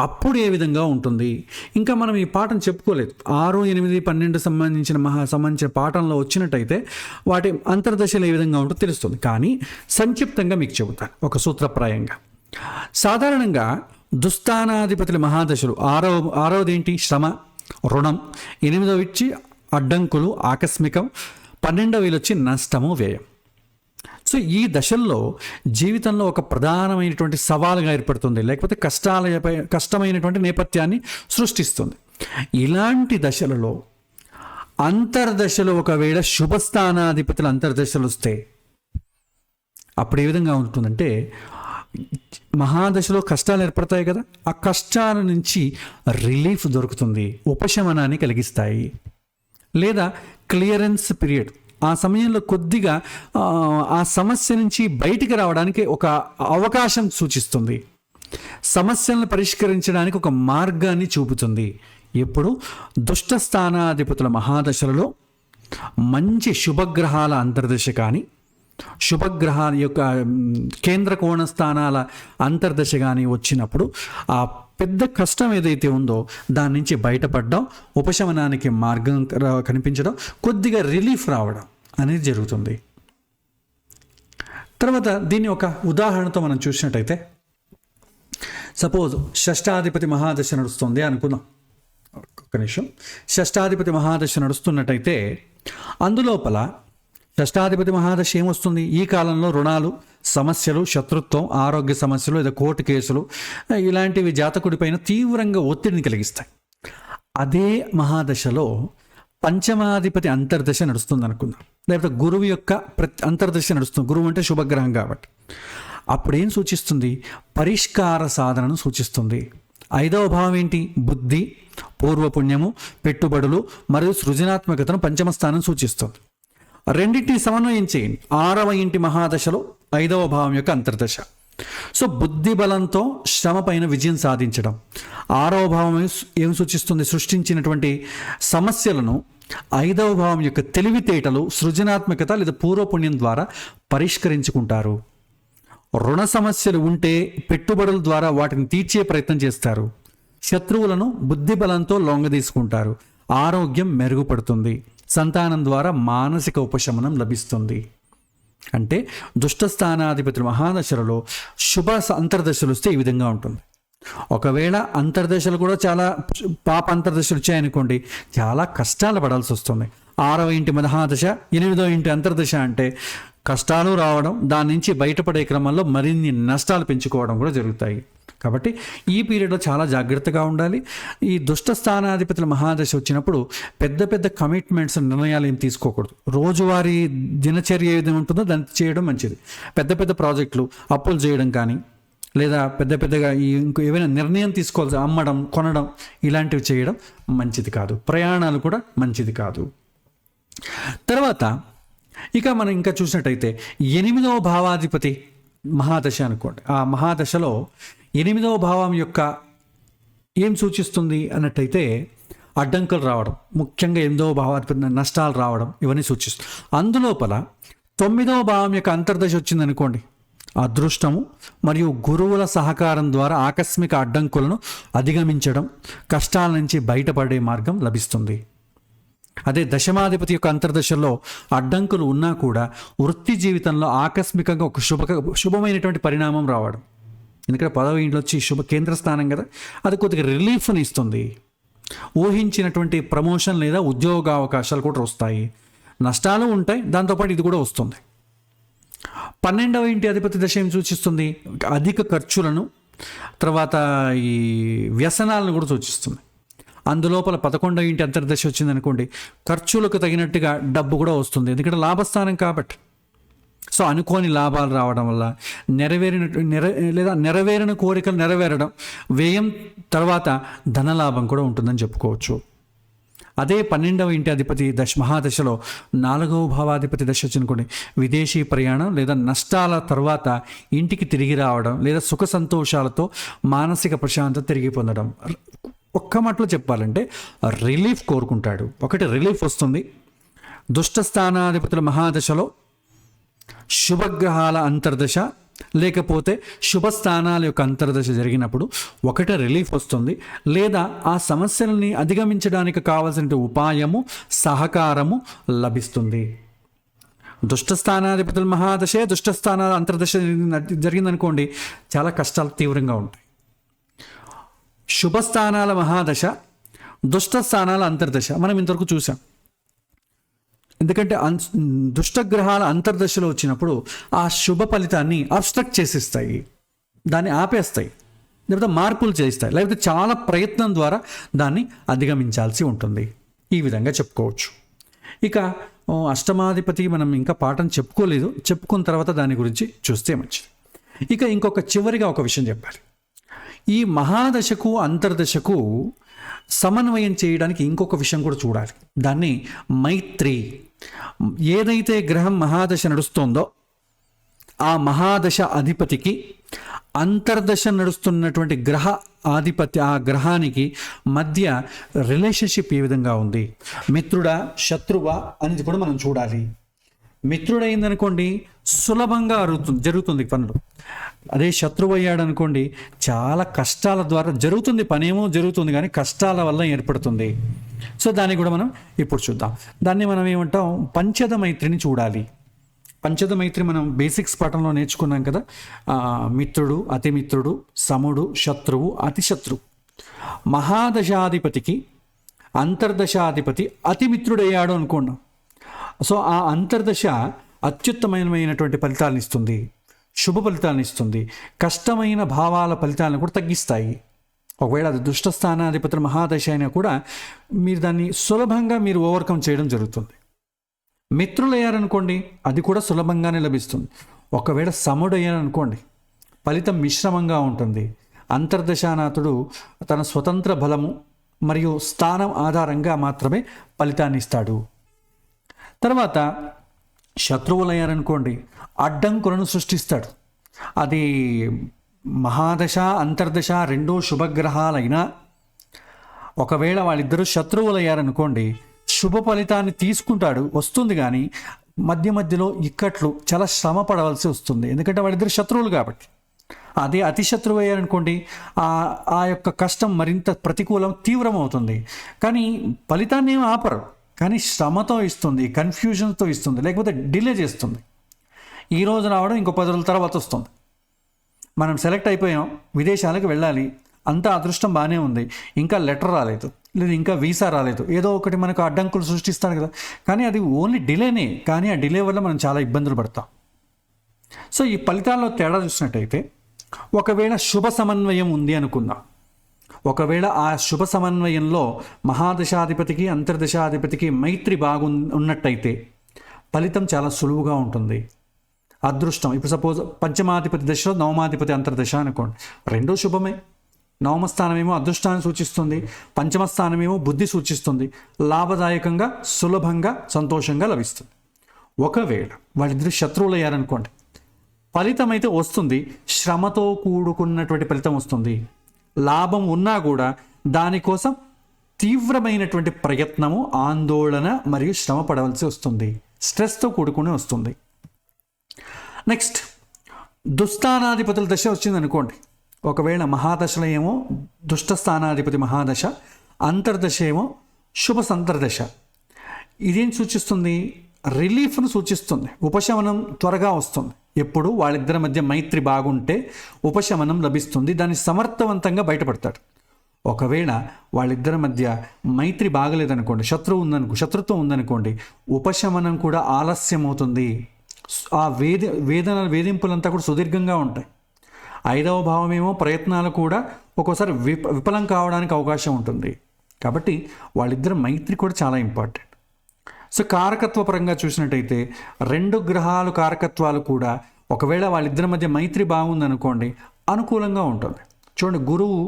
అప్పుడు ఏ విధంగా ఉంటుంది? ఇంకా మనం ఈ పాఠం చెప్పుకోలేదు. 6, 8, 12 సంబంధించిన పాఠంలో వచ్చినట్టయితే వాటి అంతర్దశలు ఏ విధంగా ఉంటుందో తెలుస్తుంది. కానీ సంక్షిప్తంగా మీకు చెబుతాను ఒక సూత్రప్రాయంగా. సాధారణంగా దుస్థానాధిపతుల మహాదశలు ఆరవది ఏంటి? శ్రమ, రుణం. 8వ ఇచ్చి అడ్డంకులు, ఆకస్మికం. 12వ వచ్చి నష్టము, వ్యయం. సో ఈ దశల్లో జీవితంలో ఒక ప్రధానమైనటువంటి సవాలుగా ఏర్పడుతుంది, లేకపోతే కష్టమైనటువంటి నేపథ్యాన్ని సృష్టిస్తుంది. ఇలాంటి దశలలో అంతర్దశలు ఒకవేళ శుభస్థానాధిపతులు అంతర్దశలు వస్తే అప్పుడు ఏ విధంగా ఉంటుందంటే, మహాదశలో కష్టాలు ఏర్పడతాయి కదా, ఆ కష్టాల నుంచి రిలీఫ్ దొరుకుతుంది, ఉపశమనాన్ని కలిగిస్తాయి. లేదా క్లియరెన్స్ పీరియడ్, ఆ సమయంలో కొద్దిగా ఆ సమస్య నుంచి బయటికి రావడానికి ఒక అవకాశం సూచిస్తుంది, సమస్యలను పరిష్కరించడానికి ఒక మార్గాన్ని చూపుతుంది. ఎప్పుడు దుష్ట స్థానాధిపతుల మహాదశలలో మంచి శుభగ్రహాల అంతర్దశ కానీ, శుభగ్రహాల యొక్క కేంద్ర కోణ స్థానాల అంతర్దశ కానీ వచ్చినప్పుడు ఆ పెద్ద కష్టం ఏదైతే ఉందో దాని నుంచి బయటపడడం, ఉపశమనానికి మార్గం కనిపించడం, కొద్దిగా రిలీఫ్ రావడం అనేది జరుగుతుంది. తర్వాత దీన్ని ఒక ఉదాహరణతో మనం చూసినట్టయితే, సపోజ్ షష్టాధిపతి మహాదశ నడుస్తుంది అనుకుందాం. ఒక్క నిమిషం. షష్టాధిపతి మహాదశ నడుస్తున్నట్టయితే అందులోపల షష్టాధిపతి మహాదశ ఏమొస్తుంది? ఈ కాలంలో రుణాలు, సమస్యలు, శత్రుత్వం, ఆరోగ్య సమస్యలు లేదా కోర్టు కేసులు ఇలాంటివి జాతకుడిపైన తీవ్రంగా ఒత్తిడిని కలిగిస్తాయి. అదే మహాదశలో పంచమాధిపతి అంతర్దశ నడుస్తుంది అనుకుందాం, లేకపోతే గురువు యొక్క అంతర్దశ నడుస్తుంది. గురువు అంటే శుభగ్రహం కాబట్టి అప్పుడేం సూచిస్తుంది? పరిష్కార సాధనను సూచిస్తుంది. 5వ భావం ఏంటి? బుద్ధి, పూర్వపుణ్యము, పెట్టుబడులు మరియు సృజనాత్మకతను పంచమ స్థానం సూచిస్తుంది. రెండింటిని సమన్వయం చేయండి. 6వ ఇంటి మహాదశలో 5వ భావం యొక్క అంతర్దశ. సో బుద్ధి బలంతో శ్రమ పైన విజయం సాధించడం. 6వ భావం ఏం సూచిస్తుంది? సృష్టించినటువంటి సమస్యలను 5వ భావం యొక్క తెలివితేటలు, సృజనాత్మకత లేదా పూర్వపుణ్యం ద్వారా పరిష్కరించుకుంటారు. రుణ సమస్యలు ఉంటే పెట్టుబడుల ద్వారా వాటిని తీర్చే ప్రయత్నం చేస్తారు. శత్రువులను బుద్ధి బలంతో లొంగదీసుకుంటారు. ఆరోగ్యం మెరుగుపడుతుంది. సంతానం ద్వారా మానసిక ఉపశమనం లభిస్తుంది. అంటే దుష్టస్థానాధిపతుల మహాదశలలో శుభ అంతర్దశలు వస్తే ఈ విధంగా ఉంటుంది. ఒకవేళ అంతర్దశలు కూడా చాలా పాప అంతర్దశలు వచ్చాయనుకోండి, చాలా కష్టాలు పడాల్సి వస్తుంది. 6వ ఇంటి మహాదశ, 8వ ఇంటి అంతర్దశ అంటే కష్టాలు రావడం, దాని నుంచి బయటపడే క్రమంలో మరిన్ని నష్టాలు పెంచుకోవడం కూడా జరుగుతాయి. కాబట్టి ఈ పీరియడ్లో చాలా జాగ్రత్తగా ఉండాలి. ఈ దుష్ట స్థానాధిపతుల మహాదశ వచ్చినప్పుడు పెద్ద పెద్ద కమిట్మెంట్స్, నిర్ణయాలు ఏం తీసుకోకూడదు. రోజువారీ దినచర్య ఏది ఉంటుందో దాన్ని చేయడం మంచిది. పెద్ద పెద్ద ప్రాజెక్టులు, అప్పులు చేయడం కానీ, లేదా పెద్ద పెద్దగా ఇంకో ఏవైనా నిర్ణయం తీసుకోవాల్సి, అమ్మడం, కొనడం ఇలాంటివి చేయడం మంచిది కాదు. ప్రయాణాలు కూడా మంచిది కాదు. తర్వాత ఇక మనం ఇంకా చూసినట్టయితే 8వ భావాధిపతి మహాదశ అనుకోండి. ఆ మహాదశలో 8వ భావం యొక్క ఏం సూచిస్తుంది అన్నట్టయితే అడ్డంకులు రావడం, ముఖ్యంగా 8వ భావాధిపతి నష్టాలు రావడం, ఇవన్నీ సూచిస్తుంది. అందులోపల 9వ భావం యొక్క అంతర్దశ వచ్చిందనుకోండి, అదృష్టము మరియు గురువుల సహకారం ద్వారా ఆకస్మిక అడ్డంకులను అధిగమించడం, కష్టాల నుంచి బయటపడే మార్గం లభిస్తుంది. అదే దశమాధిపతి యొక్క అంతర్దశలో అడ్డంకులు ఉన్నా కూడా వృత్తి జీవితంలో ఆకస్మికంగా ఒక శుభమైనటువంటి పరిణామం రావడం. ఎందుకంటే 10వ ఇంట్లో వచ్చి శుభ కేంద్ర స్థానం కదా, అది కొద్దిగా రిలీఫ్ని ఇస్తుంది. ఊహించినటువంటి ప్రమోషన్ లేదా ఉద్యోగ అవకాశాలు కూడా వస్తాయి. నష్టాలు ఉంటాయి, దాంతోపాటు ఇది కూడా వస్తుంది. 12వ ఇంటి అధిపతి దశ ఏం సూచిస్తుంది? అధిక ఖర్చులను, తర్వాత ఈ వ్యసనాలను కూడా సూచిస్తుంది. అందులోపల 11వ ఇంటి అంతర్దశ వచ్చిందనుకోండి, ఖర్చులకు తగినట్టుగా డబ్బు కూడా వస్తుంది. ఎందుకంటే లాభస్థానం కాబట్టి. సో అనుకోని లాభాలు రావడం వల్ల నెరవేరిన కోరికలు నెరవేరడం, వ్యయం తర్వాత ధనలాభం కూడా ఉంటుందని చెప్పుకోవచ్చు. అదే 12వ ఇంటి అధిపతి మహాదశలో 4వ భావాధిపతి దశ వచ్చిననుకోండి, విదేశీ ప్రయాణం లేదా నష్టాల తర్వాత ఇంటికి తిరిగి రావడం, లేదా సుఖ సంతోషాలతో మానసిక ప్రశాంతత తిరిగి పొందడం. ఒక్క మాటలో చెప్పాలంటే రిలీఫ్ కోరుకుంటాడు. ఒకటి రిలీఫ్ వస్తుంది. దుష్ట స్థానాధిపతుల మహాదశలో శుభగ్రహాల అంతర్దశ లేకపోతే శుభస్థానాల యొక్క అంతర్దశ జరిగినప్పుడు ఒకటి రిలీఫ్ వస్తుంది, లేదా ఆ సమస్యలని అధిగమించడానికి కావాల్సిన ఉపాయము, సహకారము లభిస్తుంది. దుష్టస్థానాధిపతుల మహాదశే దుష్టస్థానాల అంతర్దశ జరిగిందనుకోండి, చాలా కష్టాలు తీవ్రంగా ఉంటాయి. శుభస్థానాల మహాదశ, దుష్టస్థానాల అంతర్దశ మనం ఇంతవరకు చూసాం. ఎందుకంటే దుష్టగ్రహాల అంతర్దశలో వచ్చినప్పుడు ఆ శుభ ఫలితాన్ని అబ్స్ట్రక్ట్ చేసిస్తాయి, దాన్ని ఆపేస్తాయి, లేకపోతే మార్పులు చేస్తాయి, లేకపోతే చాలా ప్రయత్నం ద్వారా దాన్ని అధిగమించాల్సి ఉంటుంది. ఈ విధంగా చెప్పుకోవచ్చు. ఇక అష్టమాధిపతి మనం ఇంకా పాఠం చెప్పుకోలేదు, చెప్పుకున్న తర్వాత దాని గురించి చూస్తే మంచిది. ఇక చివరిగా ఒక విషయం చెప్పాలి. ఈ మహాదశకు అంతర్దశకు సమన్వయం చేయడానికి ఇంకొక విషయం కూడా చూడాలి. దాన్ని మైత్రి. ఏదైతే గ్రహం మహాదశ నడుస్తుందో ఆ మహాదశ అధిపతికి అంతర్దశ నడుస్తున్నటువంటి ఆ గ్రహానికి మధ్య రిలేషన్షిప్ ఏ విధంగా ఉంది, మిత్రుడా శత్రువా అనేది కూడా మనం చూడాలి. మిత్రుడైందనుకోండి సులభంగా జరుగుతుంది పనులు, అదే శత్రువు అయ్యాడు అనుకోండి చాలా కష్టాల ద్వారా జరుగుతుంది, పనేమో జరుగుతుంది కానీ కష్టాల వల్ల ఏర్పడుతుంది. సో దాన్ని కూడా మనం ఇప్పుడు చూద్దాం. దాన్ని మనం ఏమంటాం, పంచద మైత్రిని చూడాలి. పంచద మైత్రి మనం బేసిక్స్ పాఠంలో నేర్చుకున్నాం కదా. మిత్రుడు, అతిమిత్రుడు, సముడు, శత్రువు, అతిశత్రువు. మహాదశాధిపతికి అంతర్దశాధిపతి అతిమిత్రుడయ్యాడు అనుకున్నాం. సో ఆ అంతర్దశ అత్యుత్తమమైనటువంటి ఫలితాలను ఇస్తుంది, శుభ ఫలితాలను ఇస్తుంది, కష్టమైన భావాల ఫలితాలను కూడా తగ్గిస్తాయి. ఒకవేళ అది దుష్టస్థానాధిపతుల మహాదశ అయినా కూడా మీరు దాన్ని సులభంగా ఓవర్కమ్ చేయడం జరుగుతుంది. మిత్రులు అయ్యారనుకోండి అది కూడా సులభంగానే లభిస్తుంది. ఒకవేళ సముడు అయ్యారనుకోండి ఫలితం మిశ్రమంగా ఉంటుంది. అంతర్దశానాథుడు తన స్వతంత్ర బలము మరియు స్థానం ఆధారంగా మాత్రమే ఫలితాన్ని ఇస్తాడు. తర్వాత శత్రువులయ్యారనుకోండి అడ్డంకులను సృష్టిస్తాడు. అది మహాదశ అంతర్దశ రెండో శుభగ్రహాలైనా ఒకవేళ వాళ్ళిద్దరూ శత్రువులయ్యారనుకోండి శుభ ఫలితాన్ని తీసుకుంటాడు, వస్తుంది, కానీ మధ్యలో ఇక్కట్లు చాలా శ్రమ పడవలసి వస్తుంది, ఎందుకంటే వాళ్ళిద్దరు శత్రువులు కాబట్టి. అదే అతి శత్రువు అయ్యారనుకోండి ఆ యొక్క కష్టం మరింత ప్రతికూలం తీవ్రం అవుతుంది, కానీ ఫలితాన్ని ఏమి ఆపరు, కానీ శ్రమతో ఇస్తుంది, కన్ఫ్యూజన్తో ఇస్తుంది, లేకపోతే డిలే చేస్తుంది. ఈ రోజు రావడం ఇంకో 10 రోజుల తర్వాత వస్తుంది. మనం సెలెక్ట్ అయిపోయాం, విదేశాలకు వెళ్ళాలి, అంతా అదృష్టం బాగానే ఉంది, ఇంకా లెటర్ రాలేదు, లేదు ఇంకా వీసా రాలేదు, ఏదో ఒకటి మనకు అడ్డంకులు సృష్టిస్తాడు కదా, కానీ అది ఓన్లీ డిలేనే, కానీ ఆ డిలే వల్ల మనం చాలా ఇబ్బందులు పడతాం. సో ఈ ఫలితాల్లో తేడా చూసినట్టయితే ఒకవేళ శుభ సమన్వయం ఉంది అనుకుందాం, ఒకవేళ ఆ శుభ సమన్వయంలో మహాదశాధిపతికి అంతర్దశాధిపతికి మైత్రి ఉన్నట్టయితే ఫలితం చాలా సులువుగా ఉంటుంది. అదృష్టం, ఇప్పుడు సపోజ్ పంచమాధిపతి దశలో నవమాధిపతి అంతర్దశ అనుకోండి, రెండో శుభమే. నవమ స్థానమేమో అదృష్టాన్ని సూచిస్తుంది, పంచమ స్థానమేమో బుద్ధి సూచిస్తుంది, లాభదాయకంగా సులభంగా సంతోషంగా లభిస్తుంది. ఒకవేళ వాళ్ళిద్దరు శత్రువులు అయ్యారనుకోండి ఫలితం అయితే వస్తుంది, శ్రమతో కూడుకున్నటువంటి ఫలితం వస్తుంది, లాభం ఉన్నా కూడా దానికోసం తీవ్రమైనటువంటి ప్రయత్నము, ఆందోళన మరియు శ్రమ పడవలసి వస్తుంది, స్ట్రెస్తో కూడుకుని వస్తుంది. నెక్స్ట్ దుస్థానాధిపతుల దశ వచ్చింది అనుకోండి, ఒకవేళ మహాదశలో ఏమో దుష్టస్థానాధిపతి మహాదశ, అంతర్దశ ఏమో శుభ సంతర్దశ. ఇదేం సూచిస్తుంది, రిలీఫ్ను సూచిస్తుంది, ఉపశమనం త్వరగా వస్తుంది. ఎప్పుడు వాళ్ళిద్దరి మధ్య మైత్రి బాగుంటే ఉపశమనం లభిస్తుంది, దాన్ని సమర్థవంతంగా బయటపడతాడు. ఒకవేళ వాళ్ళిద్దరి మధ్య మైత్రి బాగలేదనుకోండి, శత్రుత్వం ఉందనుకోండి, ఉపశమనం కూడా ఆలస్యం అవుతుంది. ఆ వేధింపులంతా కూడా సుదీర్ఘంగా ఉంటాయి. 5వ భావమేమో ప్రయత్నాలు కూడా ఒక్కోసారి విఫలం కావడానికి అవకాశం ఉంటుంది. కాబట్టి వాళ్ళిద్దరి మైత్రి కూడా చాలా ఇంపార్టెంట్. సో కారకత్వ పరంగా చూసినట్టయితే 2 గ్రహాలు కారకత్వాలు కూడా ఒకవేళ వాళ్ళిద్దరి మధ్య మైత్రి బాగుందనుకోండి అనుకూలంగా ఉంటుంది. చూడండి, గురువు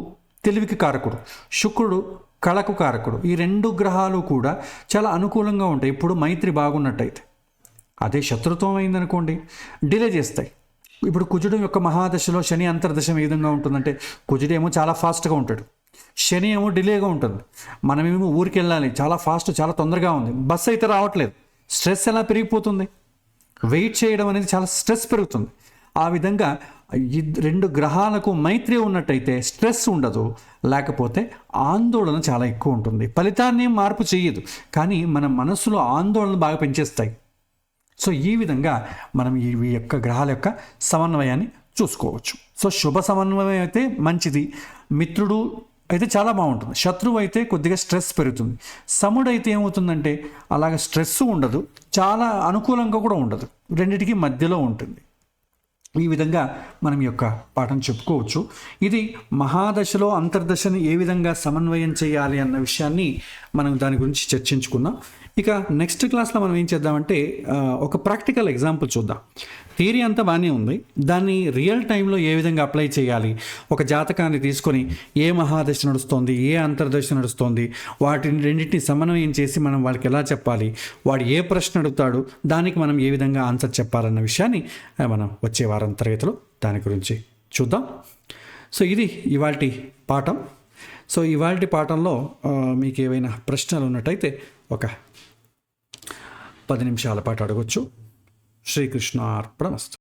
తెలివికి కారకుడు, శుక్రుడు కళకు కారకుడు, ఈ 2 గ్రహాలు కూడా చాలా అనుకూలంగా ఉంటాయి ఇప్పుడు మైత్రి బాగున్నట్టయితే. అదే శత్రుత్వం అయిందనుకోండి డిలే చేస్తాయి. ఇప్పుడు కుజుడు యొక్క మహాదశలో శని అంతర్దశ ఏ విధంగా ఉంటుందంటే, కుజుడేమో చాలా ఫాస్ట్గా ఉంటాడు, శని ఏమో డిలేగా ఉంటుంది. మనమేమో ఊరికి వెళ్ళాలి, చాలా ఫాస్ట్, చాలా తొందరగా ఉంది, బస్సు అయితే రావట్లేదు, స్ట్రెస్ ఎలా పెరిగిపోతుంది. వెయిట్ చేయడం అనేది చాలా స్ట్రెస్ పెరుగుతుంది. ఆ విధంగా రెండు గ్రహాలకు మైత్రి ఉన్నట్టయితే స్ట్రెస్ ఉండదు, లేకపోతే ఆందోళన చాలా ఎక్కువ ఉంటుంది. ఫలితాన్ని మార్పు చేయదు, కానీ మన మనసులో ఆందోళన బాగా పెంచేస్తాయి. సో ఈ విధంగా మనం ఈ యొక్క గ్రహాల యొక్క సమన్వయాన్ని చూసుకోవచ్చు. సో శుభ సమన్వయం అయితే మంచిది, మిత్రుడు అయితే చాలా బాగుంటుంది, శత్రువు అయితే కొద్దిగా స్ట్రెస్ పెరుగుతుంది. సముడైతే ఏమవుతుందంటే అలాగ స్ట్రెస్ ఉండదు, చాలా అనుకూలంగా కూడా ఉండదు, రెండిటికి మధ్యలో ఉంటుంది. ఈ విధంగా మనం ఈ యొక్క పాఠం చెప్పుకోవచ్చు. ఇది మహాదశలో అంతర్దశని ఏ విధంగా సమన్వయం చేయాలి అన్న విషయాన్ని మనం దాని గురించి చర్చించుకుందాం. ఇక నెక్స్ట్ క్లాస్లో మనం ఏం చేద్దామంటే ఒక ప్రాక్టికల్ ఎగ్జాంపుల్ చూద్దాం. థియరీ అంతా బాగానే ఉంది, దాన్ని రియల్ టైంలో ఏ విధంగా అప్లై చేయాలి, ఒక జాతకాన్ని తీసుకొని ఏ మహాదశ నడుస్తోంది, ఏ అంతర్దశ నడుస్తోంది, వాటిని రెండింటిని సమన్వయం చేసి మనం వాళ్ళకి ఎలా చెప్పాలి, వాడు ఏ ప్రశ్న అడుగుతాడు, దానికి మనం ఏ విధంగా ఆన్సర్ చెప్పాలన్న విషయాన్ని మనం వచ్చే వారం తరగతిలో దాని గురించి చూద్దాం. సో ఇది ఇవాల్టి పాఠం. సో ఇవాల్టి పాఠంలో మీకు ఏవైనా ప్రశ్నలు ఉన్నట్టయితే ఒక 10 నిమిషాల పాటు అడగొచ్చు. శ్రీకృష్ణార్పణమస్తు.